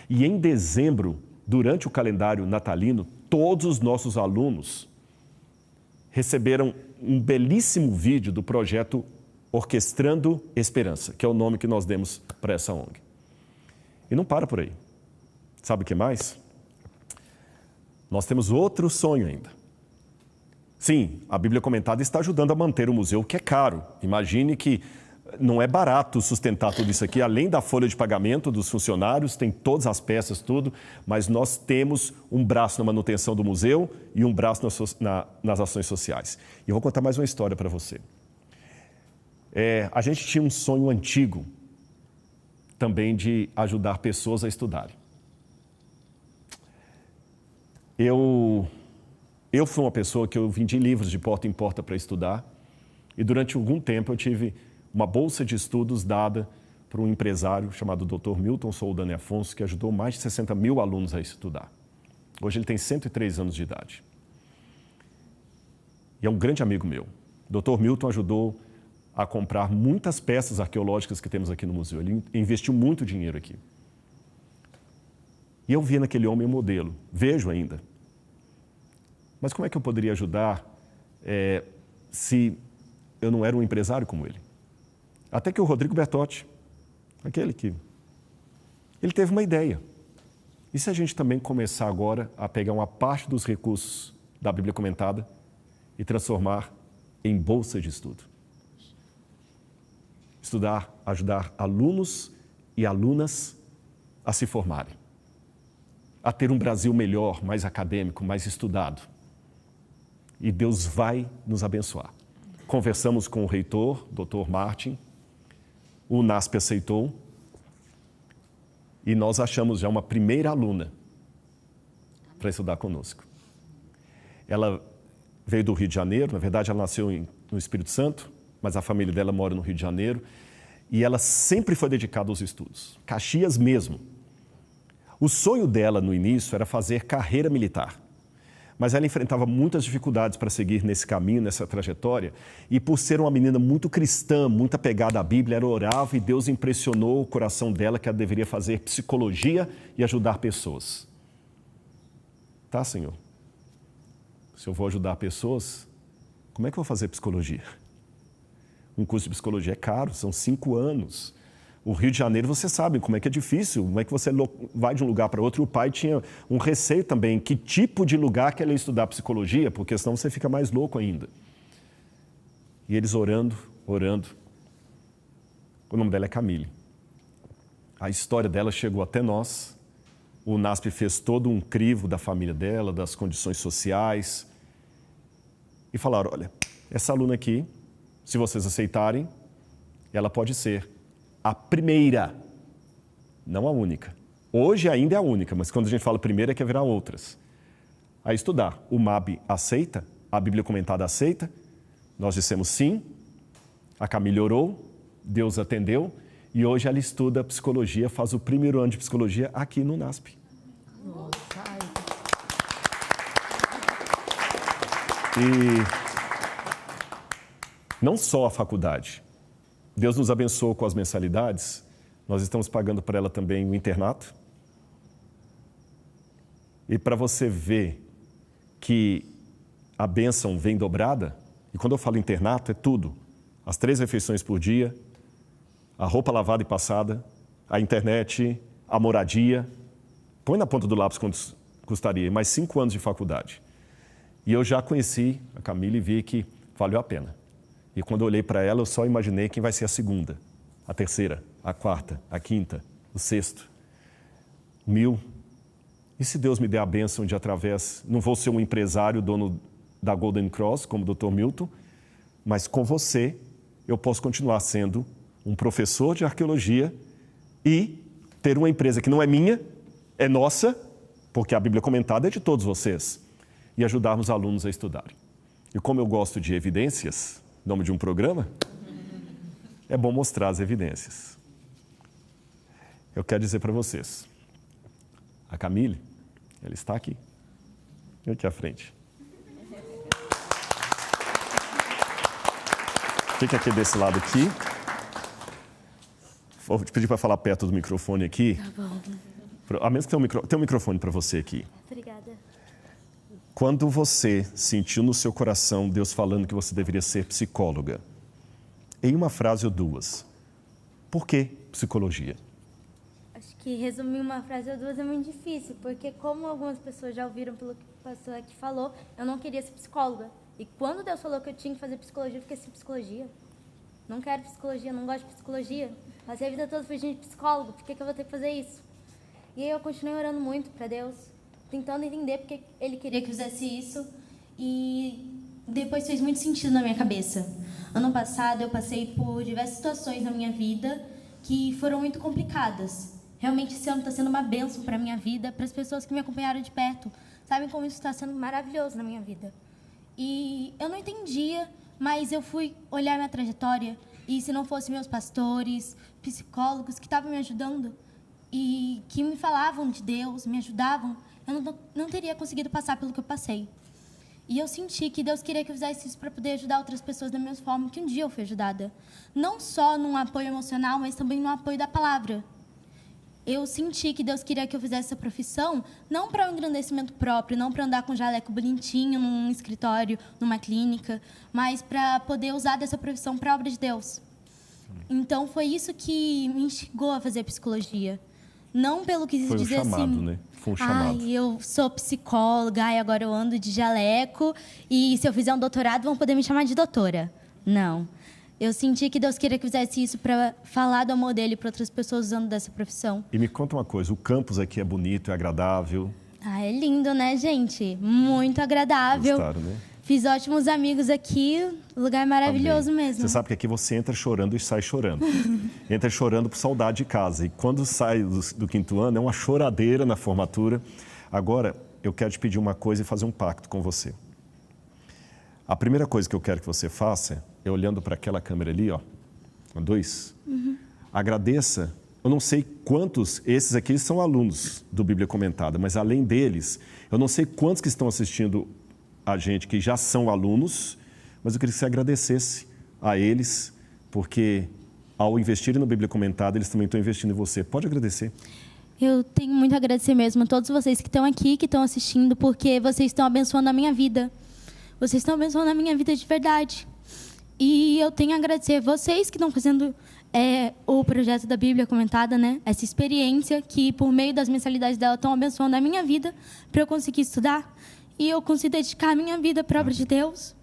E em dezembro, durante o calendário natalino, todos os nossos alunos receberam um belíssimo vídeo do projeto Orquestrando Esperança, que é o nome que nós demos para essa ONG. E não para por aí. Sabe o que mais? Nós temos outro sonho ainda. Sim, a Bíblia Comentada está ajudando a manter o museu, que é caro. Imagine que não é barato sustentar tudo isso aqui, além da folha de pagamento dos funcionários, tem todas as peças, tudo, mas nós temos um braço na manutenção do museu e um braço nas ações sociais. E eu vou contar mais uma história para você. A gente tinha um sonho antigo também de ajudar pessoas a estudarem. Eu fui uma pessoa que eu vendi livros de porta em porta para estudar e durante algum tempo eu tive uma bolsa de estudos dada por um empresário chamado Dr. Milton Soldani Afonso, que ajudou mais de 60 mil alunos a estudar. Hoje ele tem 103 anos de idade. E é um grande amigo meu. Dr. Milton ajudou a comprar muitas peças arqueológicas que temos aqui no museu. Ele investiu muito dinheiro aqui. E eu vi naquele homem um modelo, vejo ainda. Mas como é que eu poderia ajudar se eu não era um empresário como ele? Até que o Rodrigo Bertotti, ele teve uma ideia. E se a gente também começar agora a pegar uma parte dos recursos da Bíblia Comentada e transformar em bolsa de estudo? Estudar, ajudar alunos e alunas a se formarem, a ter um Brasil melhor, mais acadêmico, mais estudado. E Deus vai nos abençoar. Conversamos com o reitor, Dr. Martin, o NASP aceitou e nós achamos já uma primeira aluna para estudar conosco. Ela veio do Rio de Janeiro. Na verdade, ela nasceu no Espírito Santo, mas a família dela mora no Rio de Janeiro. E ela sempre foi dedicada aos estudos, Caxias mesmo. O sonho dela no início era fazer carreira militar. Mas ela enfrentava muitas dificuldades para seguir nesse caminho, nessa trajetória. E por ser uma menina muito cristã, muito apegada à Bíblia, ela orava e Deus impressionou o coração dela que ela deveria fazer psicologia e ajudar pessoas. Tá, Senhor? Se eu vou ajudar pessoas, como é que eu vou fazer psicologia? Um curso de psicologia é caro, são 5 anos. O Rio de Janeiro, você sabe como é que é difícil, como é que você vai de um lugar para outro. E o pai tinha um receio também, que tipo de lugar que ela ia estudar psicologia, porque senão você fica mais louco ainda. E eles orando. O nome dela é Camille. A história dela chegou até nós. O NASP fez todo um crivo da família dela, das condições sociais. E falaram, olha, essa aluna aqui, se vocês aceitarem, ela pode ser a primeira, não a única. Hoje ainda é a única, mas quando a gente fala primeira é que haverá outras. A estudar. O MAB aceita, a Bíblia Comentada aceita, nós dissemos sim, a Camille orou, Deus atendeu, e hoje ela estuda psicologia, faz o primeiro ano de psicologia aqui no NASP. E não só a faculdade. Deus nos abençoou com as mensalidades. Nós estamos pagando para ela também o internato. E para você ver que a bênção vem dobrada, e quando eu falo internato, é tudo. As 3 refeições por dia, a roupa lavada e passada, a internet, a moradia. Põe na ponta do lápis quanto custaria, mais 5 anos de faculdade. E eu já conheci a Camille e vi que valeu a pena. E quando eu olhei para ela, eu só imaginei quem vai ser a segunda, a terceira, a quarta, a quinta, o sexto. 1000. E se Deus me der a bênção de através, não vou ser um empresário, dono da Golden Cross, como o Dr. Milton, mas com você eu posso continuar sendo um professor de arqueologia e ter uma empresa que não é minha, é nossa, porque a Bíblia Comentada é de todos vocês, e ajudarmos alunos a estudarem. E como eu gosto de evidências, nome de um programa, é bom mostrar as evidências. Eu quero dizer para vocês, a Camille, ela está aqui à frente. Fica aqui desse lado aqui. Vou te pedir para falar perto do microfone aqui. Tá bom. A menos que tenha um microfone para você aqui. Obrigada. Quando você sentiu no seu coração Deus falando que você deveria ser psicóloga, em uma frase ou 2, por que psicologia? Acho que resumir uma frase ou 2 é muito difícil, porque como algumas pessoas já ouviram pelo que a pessoa aqui falou, eu não queria ser psicóloga. E quando Deus falou que eu tinha que fazer psicologia, eu fiquei assim, psicologia? Não quero psicologia, não gosto de psicologia. Passei a vida toda fugindo de psicólogo, por que eu vou ter que fazer isso? E aí eu continuei orando muito para Deus, tentando entender porque Ele queria que eu fizesse isso. E depois fez muito sentido na minha cabeça. Ano passado eu passei por diversas situações na minha vida que foram muito complicadas. Realmente esse ano está sendo uma bênção para a minha vida, para as pessoas que me acompanharam de perto. Sabem como isso está sendo maravilhoso na minha vida. E eu não entendia, mas eu fui olhar minha trajetória e se não fossem meus pastores, psicólogos que estavam me ajudando e que me falavam de Deus, me ajudavam, eu não teria conseguido passar pelo que eu passei. E eu senti que Deus queria que eu fizesse isso para poder ajudar outras pessoas da mesma forma que um dia eu fui ajudada. Não só num apoio emocional, mas também no apoio da palavra. Eu senti que Deus queria que eu fizesse essa profissão não para um engrandecimento próprio, não para andar com um jaleco bonitinho num escritório, numa clínica, mas para poder usar dessa profissão para a obra de Deus. Então, foi isso que me instigou a fazer psicologia. Não pelo que Foi dizer um chamado, assim, né? Foi um chamado. ai, eu sou psicóloga, ai, agora eu ando de jaleco, e se eu fizer um doutorado vão poder me chamar de doutora. Não. Eu senti que Deus queria que eu fizesse isso para falar do amor dele para outras pessoas usando dessa profissão. E me conta uma coisa, o campus aqui é bonito, é agradável. Ah, é lindo, né, gente? Muito agradável. Gostaram, né? Fiz ótimos amigos aqui, lugar maravilhoso Amém. mesmo. Você sabe que aqui você entra chorando e sai chorando. Entra chorando por saudade de casa. E quando sai do 5º ano, é uma choradeira na formatura. Agora, eu quero te pedir uma coisa e fazer um pacto com você. A primeira coisa que eu quero que você faça é olhando para aquela câmera ali, ó, 2. Agradeça. Eu não sei quantos, esses aqui são alunos do Bíblia Comentada, mas além deles, eu não sei quantos que estão assistindo a gente que já são alunos, mas eu queria que você agradecesse a eles, porque ao investirem no Bíblia Comentada, eles também estão investindo em você. Pode agradecer. Eu tenho muito a agradecer mesmo a todos vocês que estão aqui, que estão assistindo, porque vocês estão abençoando a minha vida. Vocês estão abençoando a minha vida de verdade. E eu tenho a agradecer a vocês que estão fazendo o projeto da Bíblia Comentada, né? Essa experiência que, por meio das mensalidades dela, estão abençoando a minha vida para eu conseguir estudar e eu conseguir dedicar a minha vida para a obra de Deus.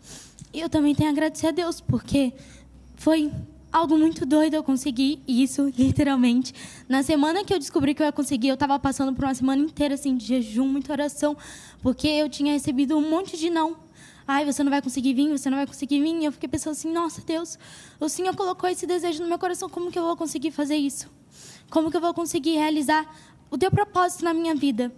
E eu também tenho a agradecer a Deus, porque foi algo muito doido eu conseguir isso, literalmente. Na semana que eu descobri que eu ia conseguir, eu estava passando por uma semana inteira assim, de jejum, muita oração, porque eu tinha recebido um monte de não. Ai, você não vai conseguir vir, você não vai conseguir vir. E eu fiquei pensando assim, nossa, Deus, o Senhor colocou esse desejo no meu coração, como que eu vou conseguir fazer isso? Como que eu vou conseguir realizar o teu propósito na minha vida?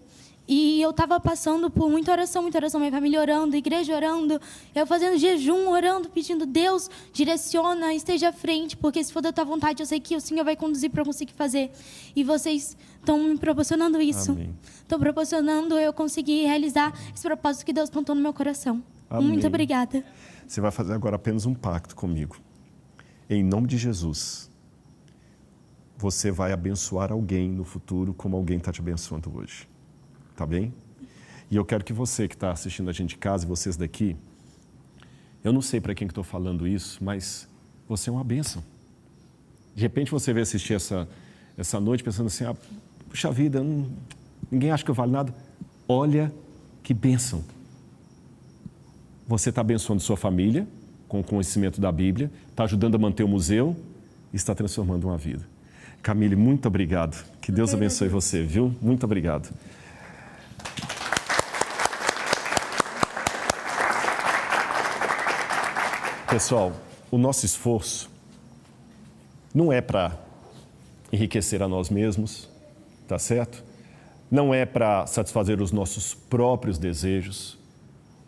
E eu estava passando por muita oração, minha família orando, igreja orando, eu fazendo jejum, orando, pedindo, Deus, direciona, esteja à frente, porque se for da tua vontade, eu sei que o Senhor vai conduzir para eu conseguir fazer. E vocês estão me proporcionando isso. Amém. Estão proporcionando eu conseguir realizar esse propósito que Deus plantou no meu coração. Amém. Muito obrigada. Você vai fazer agora apenas um pacto comigo. Em nome de Jesus, você vai abençoar alguém no futuro como alguém está te abençoando hoje. Tá bem? E eu quero que você que está assistindo a gente de casa e vocês daqui, eu não sei para quem que estou falando isso, mas você é uma bênção. De repente você vai assistir essa noite pensando assim, puxa vida, ninguém acha que eu valho nada. Olha que bênção. Você está abençoando sua família com o conhecimento da Bíblia, está ajudando a manter o museu e está transformando uma vida. Camille, muito obrigado. Que Deus abençoe você, viu? Muito obrigado. Pessoal, o nosso esforço não é para enriquecer a nós mesmos, tá certo? Não é para satisfazer os nossos próprios desejos.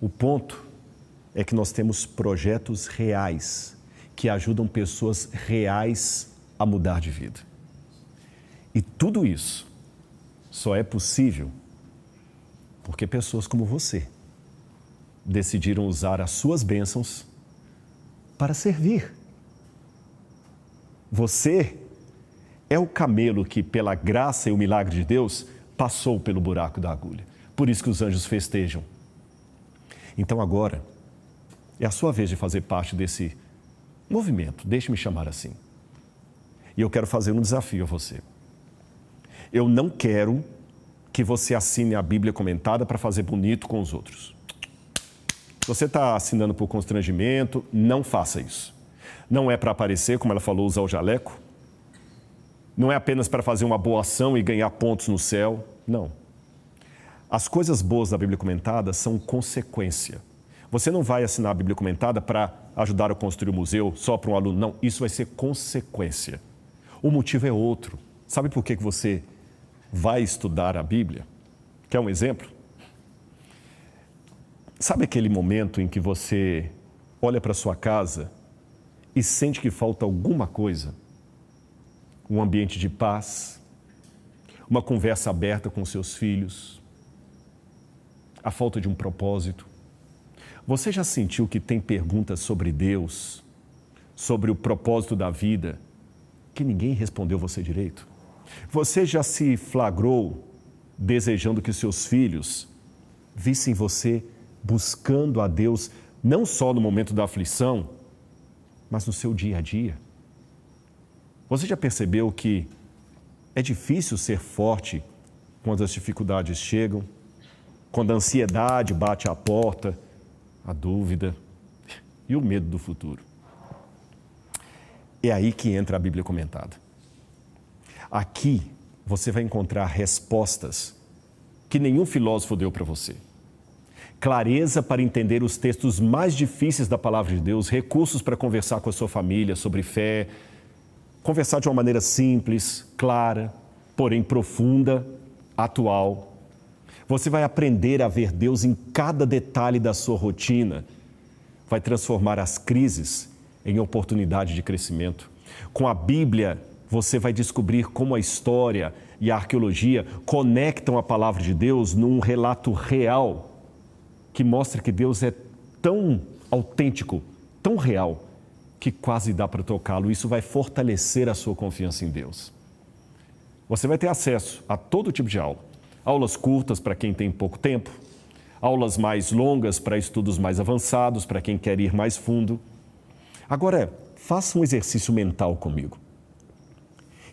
O ponto é que nós temos projetos reais que ajudam pessoas reais a mudar de vida. E tudo isso só é possível porque pessoas como você decidiram usar as suas bênçãos para servir. Você é o camelo que, pela graça e o milagre de Deus, passou pelo buraco da agulha. Por isso que os anjos festejam. Então agora, é a sua vez de fazer parte desse movimento, deixe-me chamar assim. E eu quero fazer um desafio a você. Eu não quero que você assine a Bíblia Comentada para fazer bonito com os outros. Se você está assinando por constrangimento, não faça isso. Não é para aparecer, como ela falou, usar o jaleco. Não é apenas para fazer uma boa ação e ganhar pontos no céu. Não. As coisas boas da Bíblia Comentada são consequência. Você não vai assinar a Bíblia Comentada para ajudar a construir o museu só para um aluno. Não, isso vai ser consequência. O motivo é outro. Sabe por que você vai estudar a Bíblia? Quer um exemplo? Sabe aquele momento em que você olha para sua casa e sente que falta alguma coisa? Um ambiente de paz, uma conversa aberta com seus filhos, a falta de um propósito. Você já sentiu que tem perguntas sobre Deus, sobre o propósito da vida, que ninguém respondeu você direito? Você já se flagrou desejando que seus filhos vissem você buscando a Deus, não só no momento da aflição, mas no seu dia a dia? Você já percebeu que é difícil ser forte quando as dificuldades chegam, quando a ansiedade bate à porta, a dúvida e o medo do futuro? É aí que entra a Bíblia Comentada. Aqui você vai encontrar respostas que nenhum filósofo deu para você. Clareza para entender os textos mais difíceis da Palavra de Deus, recursos para conversar com a sua família sobre fé, conversar de uma maneira simples, clara, porém profunda, atual. Você vai aprender a ver Deus em cada detalhe da sua rotina. vai transformar as crises em oportunidade de crescimento. Com a Bíblia, você vai descobrir como a história e a arqueologia conectam a palavra de Deus num relato real que mostra que Deus é tão autêntico, tão real, que quase dá para tocá-lo. Isso vai fortalecer a sua confiança em Deus. Você vai ter acesso a todo tipo de aula. Aulas curtas para quem tem pouco tempo, aulas mais longas para estudos mais avançados, para quem quer ir mais fundo. Agora, faça um exercício mental comigo.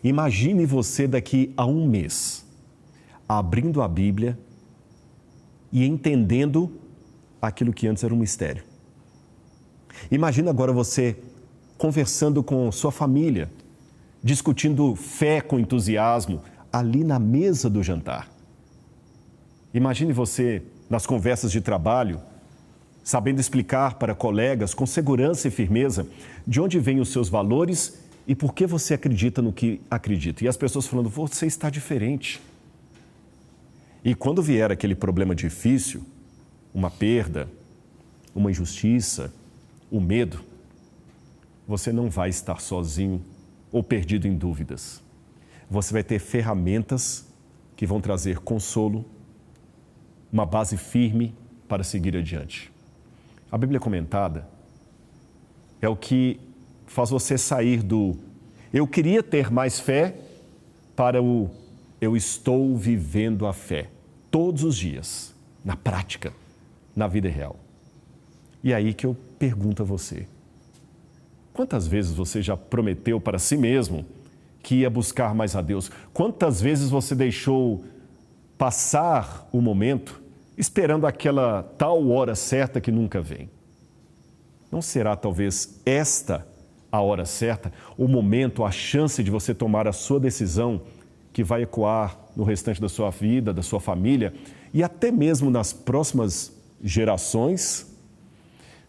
Imagine você daqui a um mês, abrindo a Bíblia e entendendo aquilo que antes era um mistério. Imagina agora você conversando com sua família, discutindo fé com entusiasmo, ali na mesa do jantar. Imagine você nas conversas de trabalho, sabendo explicar para colegas com segurança e firmeza de onde vêm os seus valores e por que você acredita no que acredita. E as pessoas falando, você está diferente. E quando vier aquele problema difícil, uma perda, uma injustiça, o medo, você não vai estar sozinho ou perdido em dúvidas. Você vai ter ferramentas que vão trazer consolo, uma base firme para seguir adiante. A Bíblia comentada é o que faz você sair do eu queria ter mais fé para o eu estou vivendo a fé todos os dias, na prática, na vida real. E é aí que eu pergunto a você, quantas vezes você já prometeu para si mesmo que ia buscar mais a Deus? Quantas vezes você deixou passar o momento esperando aquela tal hora certa que nunca vem? Não será talvez esta a hora certa, o momento, a chance de você tomar a sua decisão que vai ecoar no restante da sua vida, da sua família e até mesmo nas próximas gerações?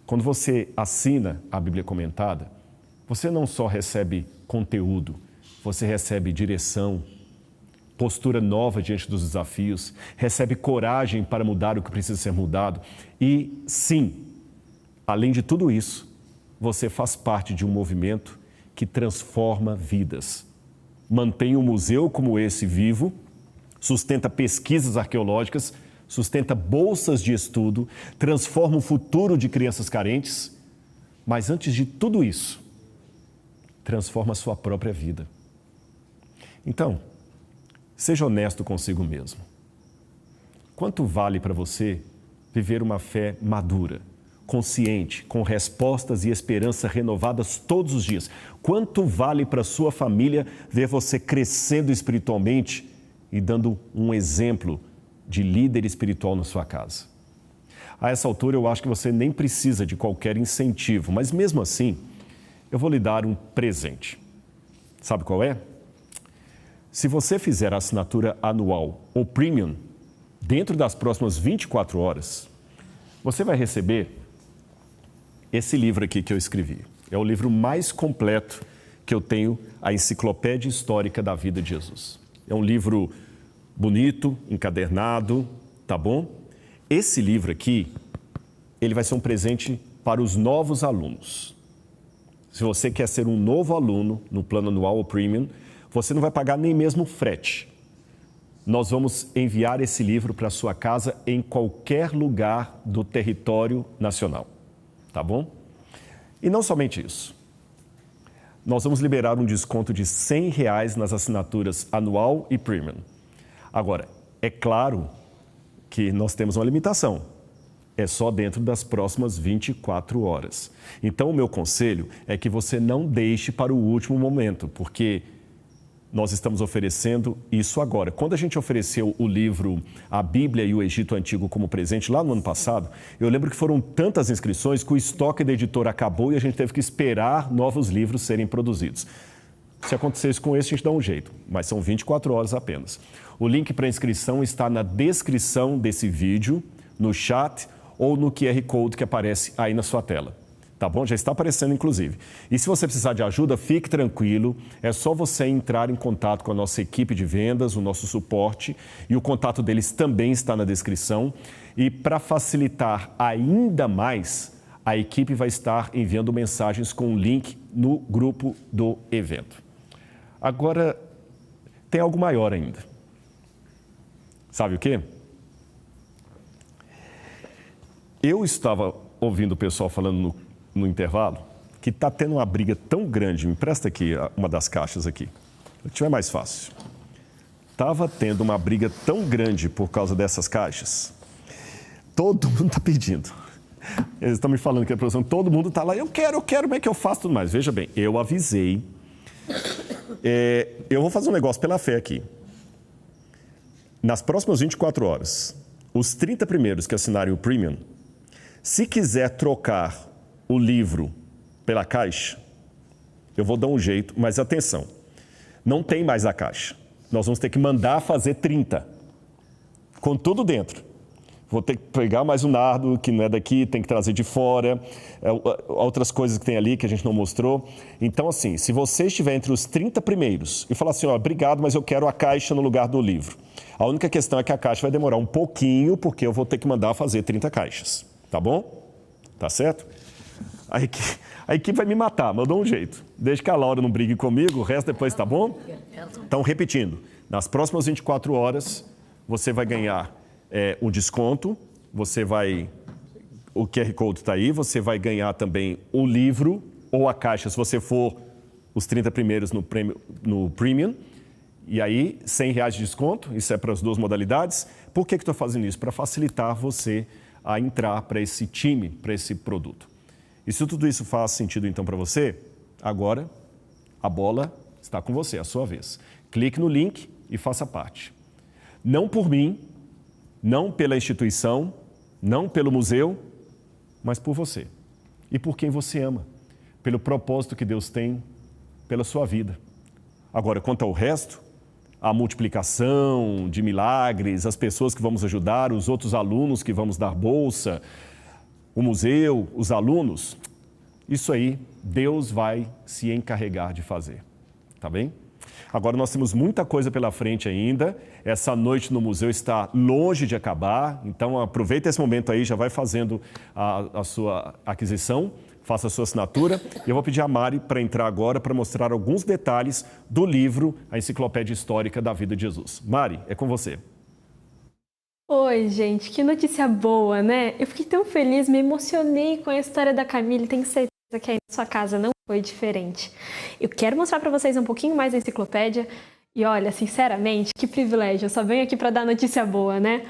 Quando você assina a Bíblia comentada, você não só recebe conteúdo, você recebe direção, postura nova diante dos desafios, recebe coragem para mudar o que precisa ser mudado. E sim, além de tudo isso, você faz parte de um movimento que transforma vidas. Mantém um museu como esse vivo, sustenta pesquisas arqueológicas, sustenta bolsas de estudo, transforma o futuro de crianças carentes, mas antes de tudo isso, transforma a sua própria vida. Então, seja honesto consigo mesmo. Quanto vale para você viver uma fé madura, consciente, com respostas e esperança renovadas todos os dias? Quanto vale para sua família ver você crescendo espiritualmente e dando um exemplo de líder espiritual na sua casa? A essa altura, eu acho que você nem precisa de qualquer incentivo, mas mesmo assim, eu vou lhe dar um presente. Sabe qual é? Se você fizer a assinatura anual ou premium, dentro das próximas 24 horas, você vai receber esse livro aqui que eu escrevi. É o livro mais completo que eu tenho, a Enciclopédia Histórica da Vida de Jesus. É um livro bonito, encadernado, tá bom? Esse livro aqui, ele vai ser um presente para os novos alunos. Se você quer ser um novo aluno no plano anual ou premium, você não vai pagar nem mesmo frete. Nós vamos enviar esse livro para a sua casa em qualquer lugar do território nacional, tá bom? E não somente isso. Nós vamos liberar um desconto de R$100 nas assinaturas anual e premium. Agora, é claro que nós temos uma limitação. É só dentro das próximas 24 horas. Então, o meu conselho é que você não deixe para o último momento, porque nós estamos oferecendo isso agora. Quando a gente ofereceu o livro A Bíblia e o Egito Antigo como presente lá no ano passado, eu lembro que foram tantas inscrições que o estoque da editora acabou e a gente teve que esperar novos livros serem produzidos. Se acontecer isso com esse, a gente dá um jeito, mas são 24 horas apenas. O link para inscrição está na descrição desse vídeo, no chat ou no QR Code que aparece aí na sua tela. Tá bom? Já está aparecendo, inclusive. E se você precisar de ajuda, fique tranquilo. É só você entrar em contato com a nossa equipe de vendas, o nosso suporte. E o contato deles também está na descrição. E para facilitar ainda mais, a equipe vai estar enviando mensagens com o link no grupo do evento. Agora, tem algo maior ainda. Sabe o quê? Eu estava ouvindo o pessoal falando no intervalo que está tendo uma briga tão grande. Me presta aqui uma das caixas aqui. Se tiver mais fácil. Estava tendo uma briga tão grande por causa dessas caixas. Todo mundo está pedindo. Eles estão me falando que a produção, todo mundo está lá. Eu quero, como é que eu faço tudo mais? Veja bem, eu avisei. Eu vou fazer um negócio pela fé aqui. Nas próximas 24 horas, os 30 primeiros que assinarem o Premium, se quiser trocar o livro pela caixa, eu vou dar um jeito, mas atenção, não tem mais a caixa. Nós vamos ter que mandar fazer 30, com tudo dentro. Vou ter que pegar mais um nardo, que não é daqui, tem que trazer de fora, outras coisas que tem ali que a gente não mostrou. Então, assim, se você estiver entre os 30 primeiros e falar assim, ó, obrigado, mas eu quero a caixa no lugar do livro. A única questão é que a caixa vai demorar um pouquinho, porque eu vou ter que mandar fazer 30 caixas. Tá bom? Tá certo? A equipe vai me matar, mas eu dou um jeito. Desde que a Laura não brigue comigo, o resto depois tá bom? Então, repetindo, nas próximas 24 horas, você vai ganhar um desconto, o QR Code está aí, você vai ganhar também o livro ou a caixa, se você for os 30 primeiros no Premium, e aí R$100 de desconto, isso é para as duas modalidades. Por que estou fazendo isso? Para facilitar você a entrar para esse time, para esse produto. E se tudo isso faz sentido então para você, agora a bola está com você, é a sua vez. Clique no link e faça parte. Não por mim, não pela instituição, não pelo museu, mas por você. E por quem você ama, pelo propósito que Deus tem pela sua vida. Agora, quanto ao resto, a multiplicação de milagres, as pessoas que vamos ajudar, os outros alunos que vamos dar bolsa, o museu, os alunos, isso aí Deus vai se encarregar de fazer, tá bem? Agora nós temos muita coisa pela frente ainda, essa noite no museu está longe de acabar, então aproveita esse momento aí, já vai fazendo a sua aquisição, faça a sua assinatura e eu vou pedir a Mari para entrar agora para mostrar alguns detalhes do livro A Enciclopédia Histórica da Vida de Jesus. Mari, é com você. Oi, gente, que notícia boa, né? Eu fiquei tão feliz, me emocionei com a história da Camille, tenho certeza que aí na sua casa não foi diferente. Eu quero mostrar para vocês um pouquinho mais da enciclopédia e olha, sinceramente, que privilégio, eu só venho aqui para dar notícia boa, né?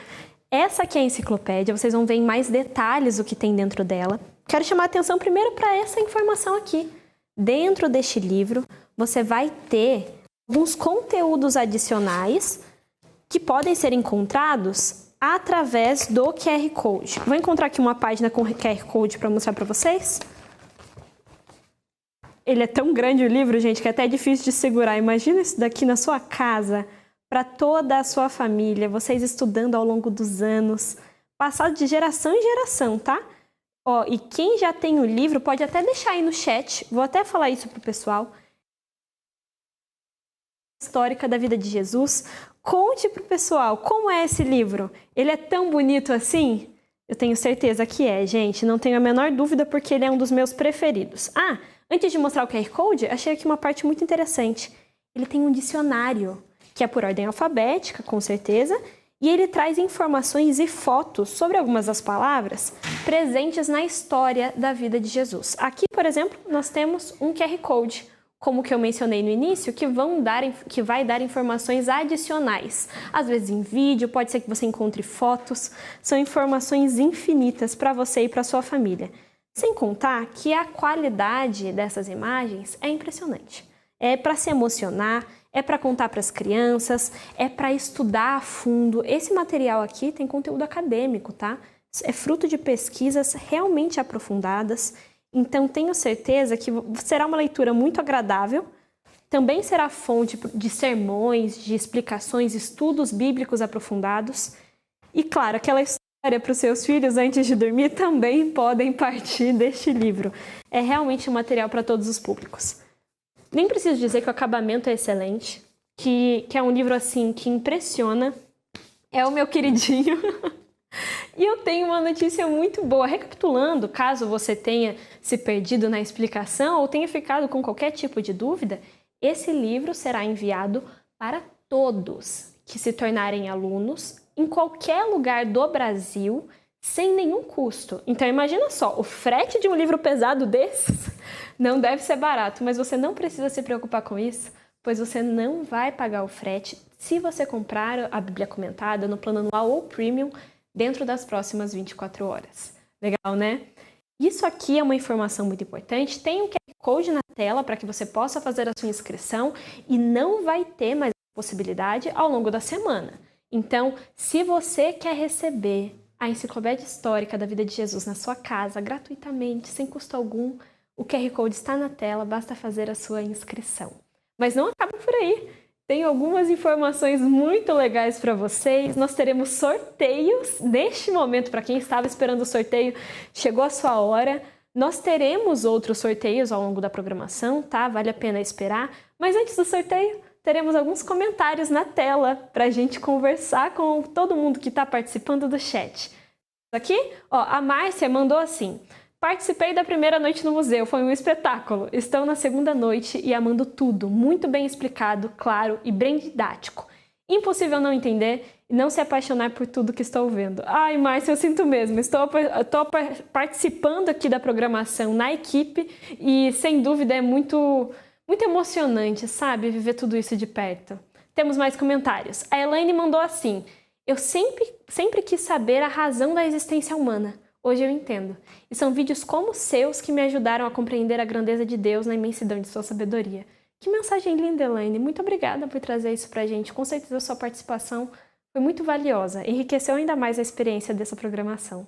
Essa aqui é a enciclopédia, vocês vão ver em mais detalhes o que tem dentro dela. Quero chamar a atenção primeiro para essa informação aqui. Dentro deste livro, você vai ter alguns conteúdos adicionais que podem ser encontrados através do QR Code. Vou encontrar aqui uma página com QR Code para mostrar para vocês. Ele é tão grande o livro, gente, que é até difícil de segurar. Imagina isso daqui na sua casa, para toda a sua família, vocês estudando ao longo dos anos, passado de geração em geração, tá? Ó, e quem já tem o livro pode até deixar aí no chat, vou até falar isso pro pessoal. Histórica da Vida de Jesus. Conte pro pessoal como é esse livro. Ele é tão bonito assim? Eu tenho certeza que é, gente. Não tenho a menor dúvida porque ele é um dos meus preferidos. Ah, antes de mostrar o QR Code, achei aqui uma parte muito interessante. Ele tem um dicionário, que é por ordem alfabética, com certeza, e ele traz informações e fotos sobre algumas das palavras presentes na história da vida de Jesus. Aqui, por exemplo, nós temos um QR Code, como que eu mencionei no início, que vai dar informações adicionais. Às vezes em vídeo, pode ser que você encontre fotos, são informações infinitas para você e para sua família. Sem contar que a qualidade dessas imagens é impressionante. É para se emocionar, é para contar para as crianças, é para estudar a fundo. Esse material aqui tem conteúdo acadêmico, tá? É fruto de pesquisas realmente aprofundadas. Então, tenho certeza que será uma leitura muito agradável. Também será fonte de sermões, de explicações, estudos bíblicos aprofundados. E, claro, aquela história para os seus filhos antes de dormir também podem partir deste livro. É realmente um material para todos os públicos. Nem preciso dizer que o acabamento é excelente, que é um livro assim que impressiona. É o meu queridinho. E eu tenho uma notícia muito boa. Recapitulando, caso você tenha se perdido na explicação ou tenha ficado com qualquer tipo de dúvida, esse livro será enviado para todos que se tornarem alunos em qualquer lugar do Brasil, sem nenhum custo. Então imagina só, o frete de um livro pesado desses não deve ser barato, mas você não precisa se preocupar com isso, pois você não vai pagar o frete se você comprar a Bíblia Comentada no plano anual ou premium dentro das próximas 24 horas. Legal, né? Isso aqui é uma informação muito importante. Tem um QR Code na tela para que você possa fazer a sua inscrição e não vai ter mais possibilidade ao longo da semana. Então, se você quer receber a Enciclopédia Histórica da Vida de Jesus na sua casa, gratuitamente, sem custo algum, o QR Code está na tela, basta fazer a sua inscrição. Mas não acaba por aí. Tem algumas informações muito legais para vocês. Nós teremos sorteios neste momento. Para quem estava esperando o sorteio, chegou a sua hora. Nós teremos outros sorteios ao longo da programação, tá? Vale a pena esperar. Mas antes do sorteio, teremos alguns comentários na tela para a gente conversar com todo mundo que está participando do chat. Aqui, ó, a Márcia mandou assim: participei da primeira noite no museu, foi um espetáculo. Estou na segunda noite e amando tudo, muito bem explicado, claro e bem didático. Impossível não entender e não se apaixonar por tudo que estou vendo. Ai, Márcia, eu sinto mesmo. Estou participando aqui da programação na equipe e, sem dúvida, é muito emocionante, sabe? Viver tudo isso de perto. Temos mais comentários. A Elaine mandou assim: eu sempre quis saber a razão da existência humana. Hoje eu entendo. E são vídeos como os seus que me ajudaram a compreender a grandeza de Deus na imensidão de sua sabedoria. Que mensagem linda, Elaine. Muito obrigada por trazer isso pra gente. Com certeza a sua participação foi muito valiosa. Enriqueceu ainda mais a experiência dessa programação.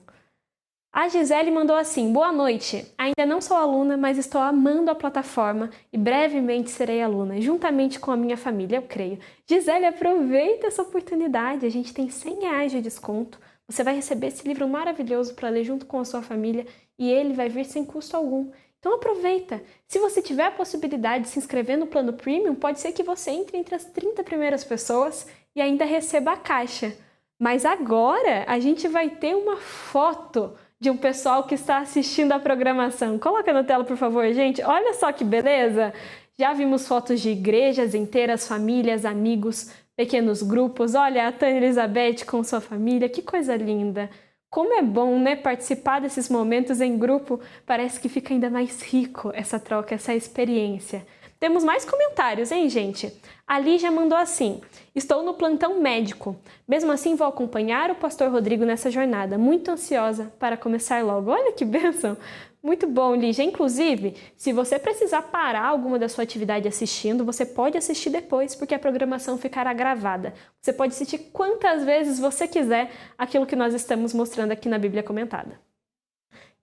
A Gisele mandou assim: boa noite. Ainda não sou aluna, mas estou amando a plataforma e brevemente serei aluna, juntamente com a minha família, eu creio. Gisele, aproveita essa oportunidade. A gente tem R$100 de desconto. Você vai receber esse livro maravilhoso para ler junto com a sua família e ele vai vir sem custo algum. Então aproveita! Se você tiver a possibilidade de se inscrever no plano Premium, pode ser que você entre as 30 primeiras pessoas e ainda receba a caixa. Mas agora a gente vai ter uma foto de um pessoal que está assistindo a programação. Coloca na tela, por favor, gente. Olha só que beleza! Já vimos fotos de igrejas inteiras, famílias, amigos, pequenos grupos. Olha, a Tânia Elizabeth com sua família, que coisa linda. Como é bom, né, participar desses momentos em grupo. Parece que fica ainda mais rico essa troca, essa experiência. Temos mais comentários, hein, gente? A Lígia mandou assim: estou no plantão médico. Mesmo assim, vou acompanhar o pastor Rodrigo nessa jornada. Muito ansiosa para começar logo. Olha que bênção! Muito bom, Lígia. Inclusive, se você precisar parar alguma da sua atividade assistindo, você pode assistir depois, porque a programação ficará gravada. Você pode assistir quantas vezes você quiser aquilo que nós estamos mostrando aqui na Bíblia Comentada.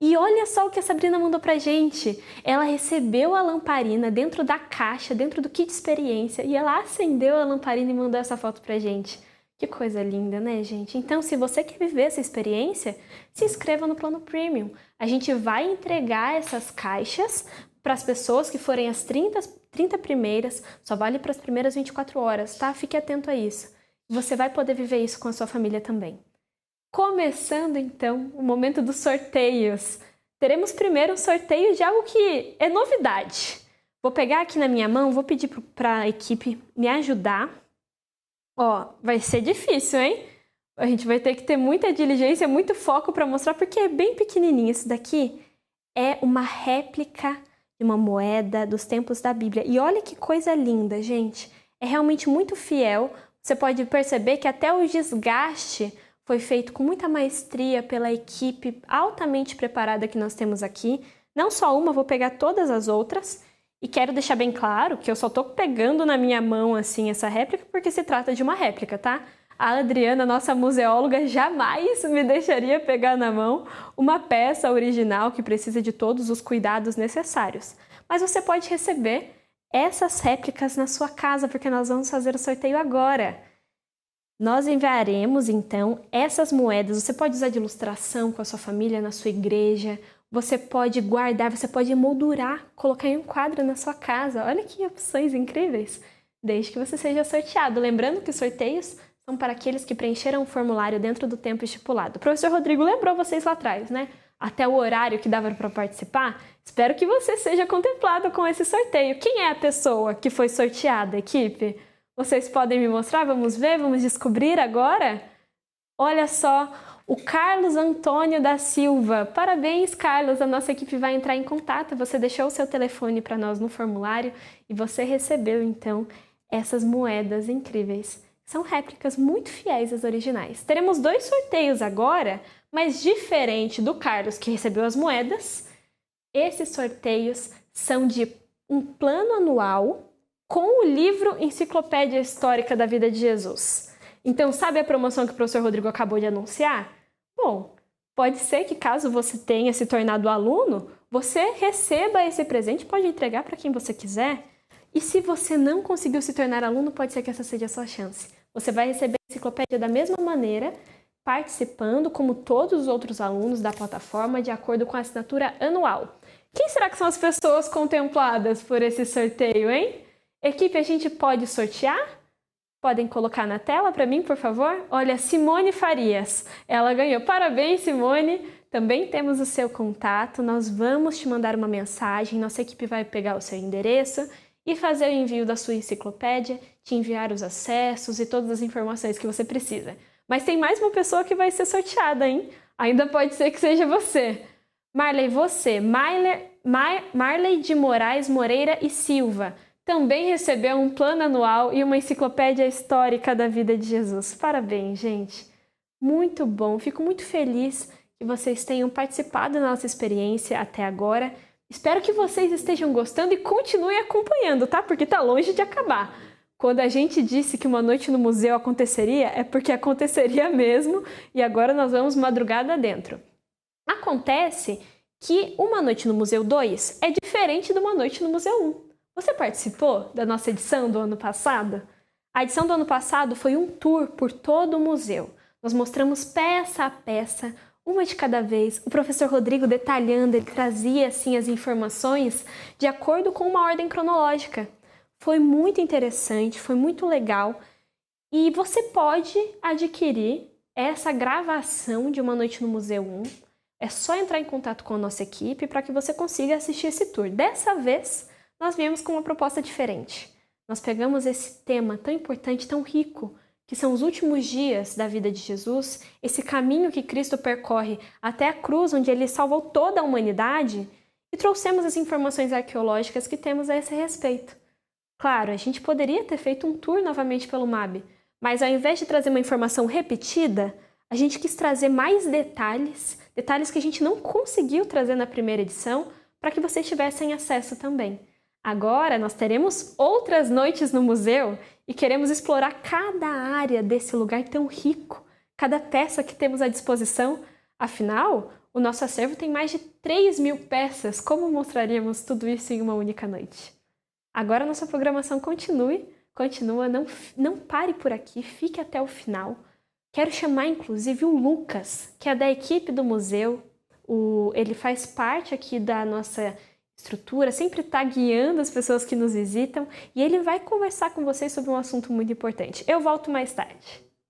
E olha só o que a Sabrina mandou pra gente. Ela recebeu a lamparina dentro da caixa, dentro do kit experiência, e ela acendeu a lamparina e mandou essa foto pra gente. Que coisa linda, né, gente? Então, se você quer viver essa experiência, se inscreva no plano Premium. A gente vai entregar essas caixas para as pessoas que forem as 30 primeiras, só vale para as primeiras 24 horas, tá? Fique atento a isso. Você vai poder viver isso com a sua família também. Começando, então, o momento dos sorteios. Teremos primeiro um sorteio de algo que é novidade. Vou pegar aqui na minha mão, vou pedir para a equipe me ajudar. Ó, vai ser difícil, hein? A gente vai ter que ter muita diligência, muito foco para mostrar, porque é bem pequenininho. Isso daqui é uma réplica de uma moeda dos tempos da Bíblia. E olha que coisa linda, gente. É realmente muito fiel. Você pode perceber que até o desgaste foi feito com muita maestria pela equipe altamente preparada que nós temos aqui. Não só uma, vou pegar todas as outras. E quero deixar bem claro que eu só tô pegando na minha mão, assim, essa réplica porque se trata de uma réplica, tá? A Adriana, nossa museóloga, jamais me deixaria pegar na mão uma peça original que precisa de todos os cuidados necessários. Mas você pode receber essas réplicas na sua casa, porque nós vamos fazer o sorteio agora. Nós enviaremos, então, essas moedas. Você pode usar de ilustração com a sua família, na sua igreja. Você pode guardar, você pode emoldurar, colocar em um quadro na sua casa. Olha que opções incríveis! Desde que você seja sorteado. Lembrando que os sorteios são para aqueles que preencheram o formulário dentro do tempo estipulado. O professor Rodrigo lembrou vocês lá atrás, né? Até o horário que dava para participar. Espero que você seja contemplado com esse sorteio. Quem é a pessoa que foi sorteada, equipe? Vocês podem me mostrar? Vamos ver? Vamos descobrir agora? Olha só, o Carlos Antônio da Silva. Parabéns, Carlos. A nossa equipe vai entrar em contato. Você deixou o seu telefone para nós no formulário e você recebeu, então, essas moedas incríveis. São réplicas muito fiéis às originais. Teremos 2 sorteios agora, mas diferente do Carlos, que recebeu as moedas, esses sorteios são de um plano anual com o livro Enciclopédia Histórica da Vida de Jesus. Então, sabe a promoção que o professor Rodrigo acabou de anunciar? Bom, pode ser que caso você tenha se tornado aluno, você receba esse presente, pode entregar para quem você quiser. E se você não conseguiu se tornar aluno, pode ser que essa seja a sua chance. Você vai receber a enciclopédia da mesma maneira, participando como todos os outros alunos da plataforma, de acordo com a assinatura anual. Quem será que são as pessoas contempladas por esse sorteio, hein? Equipe, a gente pode sortear? Podem colocar na tela para mim, por favor? Olha, Simone Farias. Ela ganhou. Parabéns, Simone. Também temos o seu contato. Nós vamos te mandar uma mensagem. Nossa equipe vai pegar o seu endereço e fazer o envio da sua enciclopédia, te enviar os acessos e todas as informações que você precisa. Mas tem mais uma pessoa que vai ser sorteada, hein? Ainda pode ser que seja você. Marley, você. Marley de Moraes Moreira e Silva também recebeu um plano anual e uma enciclopédia histórica da vida de Jesus. Parabéns, gente. Muito bom. Fico muito feliz que vocês tenham participado da nossa experiência até agora. Espero que vocês estejam gostando e continuem acompanhando, tá? Porque tá longe de acabar. Quando a gente disse que uma noite no museu aconteceria, é porque aconteceria mesmo e agora nós vamos madrugada dentro. Acontece que Uma Noite no Museu 2 é diferente de Uma Noite no Museu 1. Você participou da nossa edição do ano passado? A edição do ano passado foi um tour por todo o museu. Nós mostramos peça a peça, uma de cada vez. O professor Rodrigo detalhando, ele trazia assim as informações de acordo com uma ordem cronológica. Foi muito interessante, foi muito legal. E você pode adquirir essa gravação de Uma Noite no Museu 1. É só entrar em contato com a nossa equipe para que você consiga assistir esse tour. Dessa vez, nós viemos com uma proposta diferente. Nós pegamos esse tema tão importante, tão rico, que são os últimos dias da vida de Jesus, esse caminho que Cristo percorre até a cruz, onde ele salvou toda a humanidade, e trouxemos as informações arqueológicas que temos a esse respeito. Claro, a gente poderia ter feito um tour novamente pelo MAB, mas ao invés de trazer uma informação repetida, a gente quis trazer mais detalhes que a gente não conseguiu trazer na primeira edição, para que vocês tivessem acesso também. Agora nós teremos outras noites no museu e queremos explorar cada área desse lugar tão rico, cada peça que temos à disposição. Afinal, o nosso acervo tem mais de 3.000 peças. Como mostraríamos tudo isso em uma única noite? Agora nossa programação continua, não pare por aqui, fique até o final. Quero chamar inclusive o Lucas, que é da equipe do museu. Ele faz parte aqui da nossa estrutura, sempre está guiando as pessoas que nos visitam e ele vai conversar com vocês sobre um assunto muito importante. Eu volto mais tarde.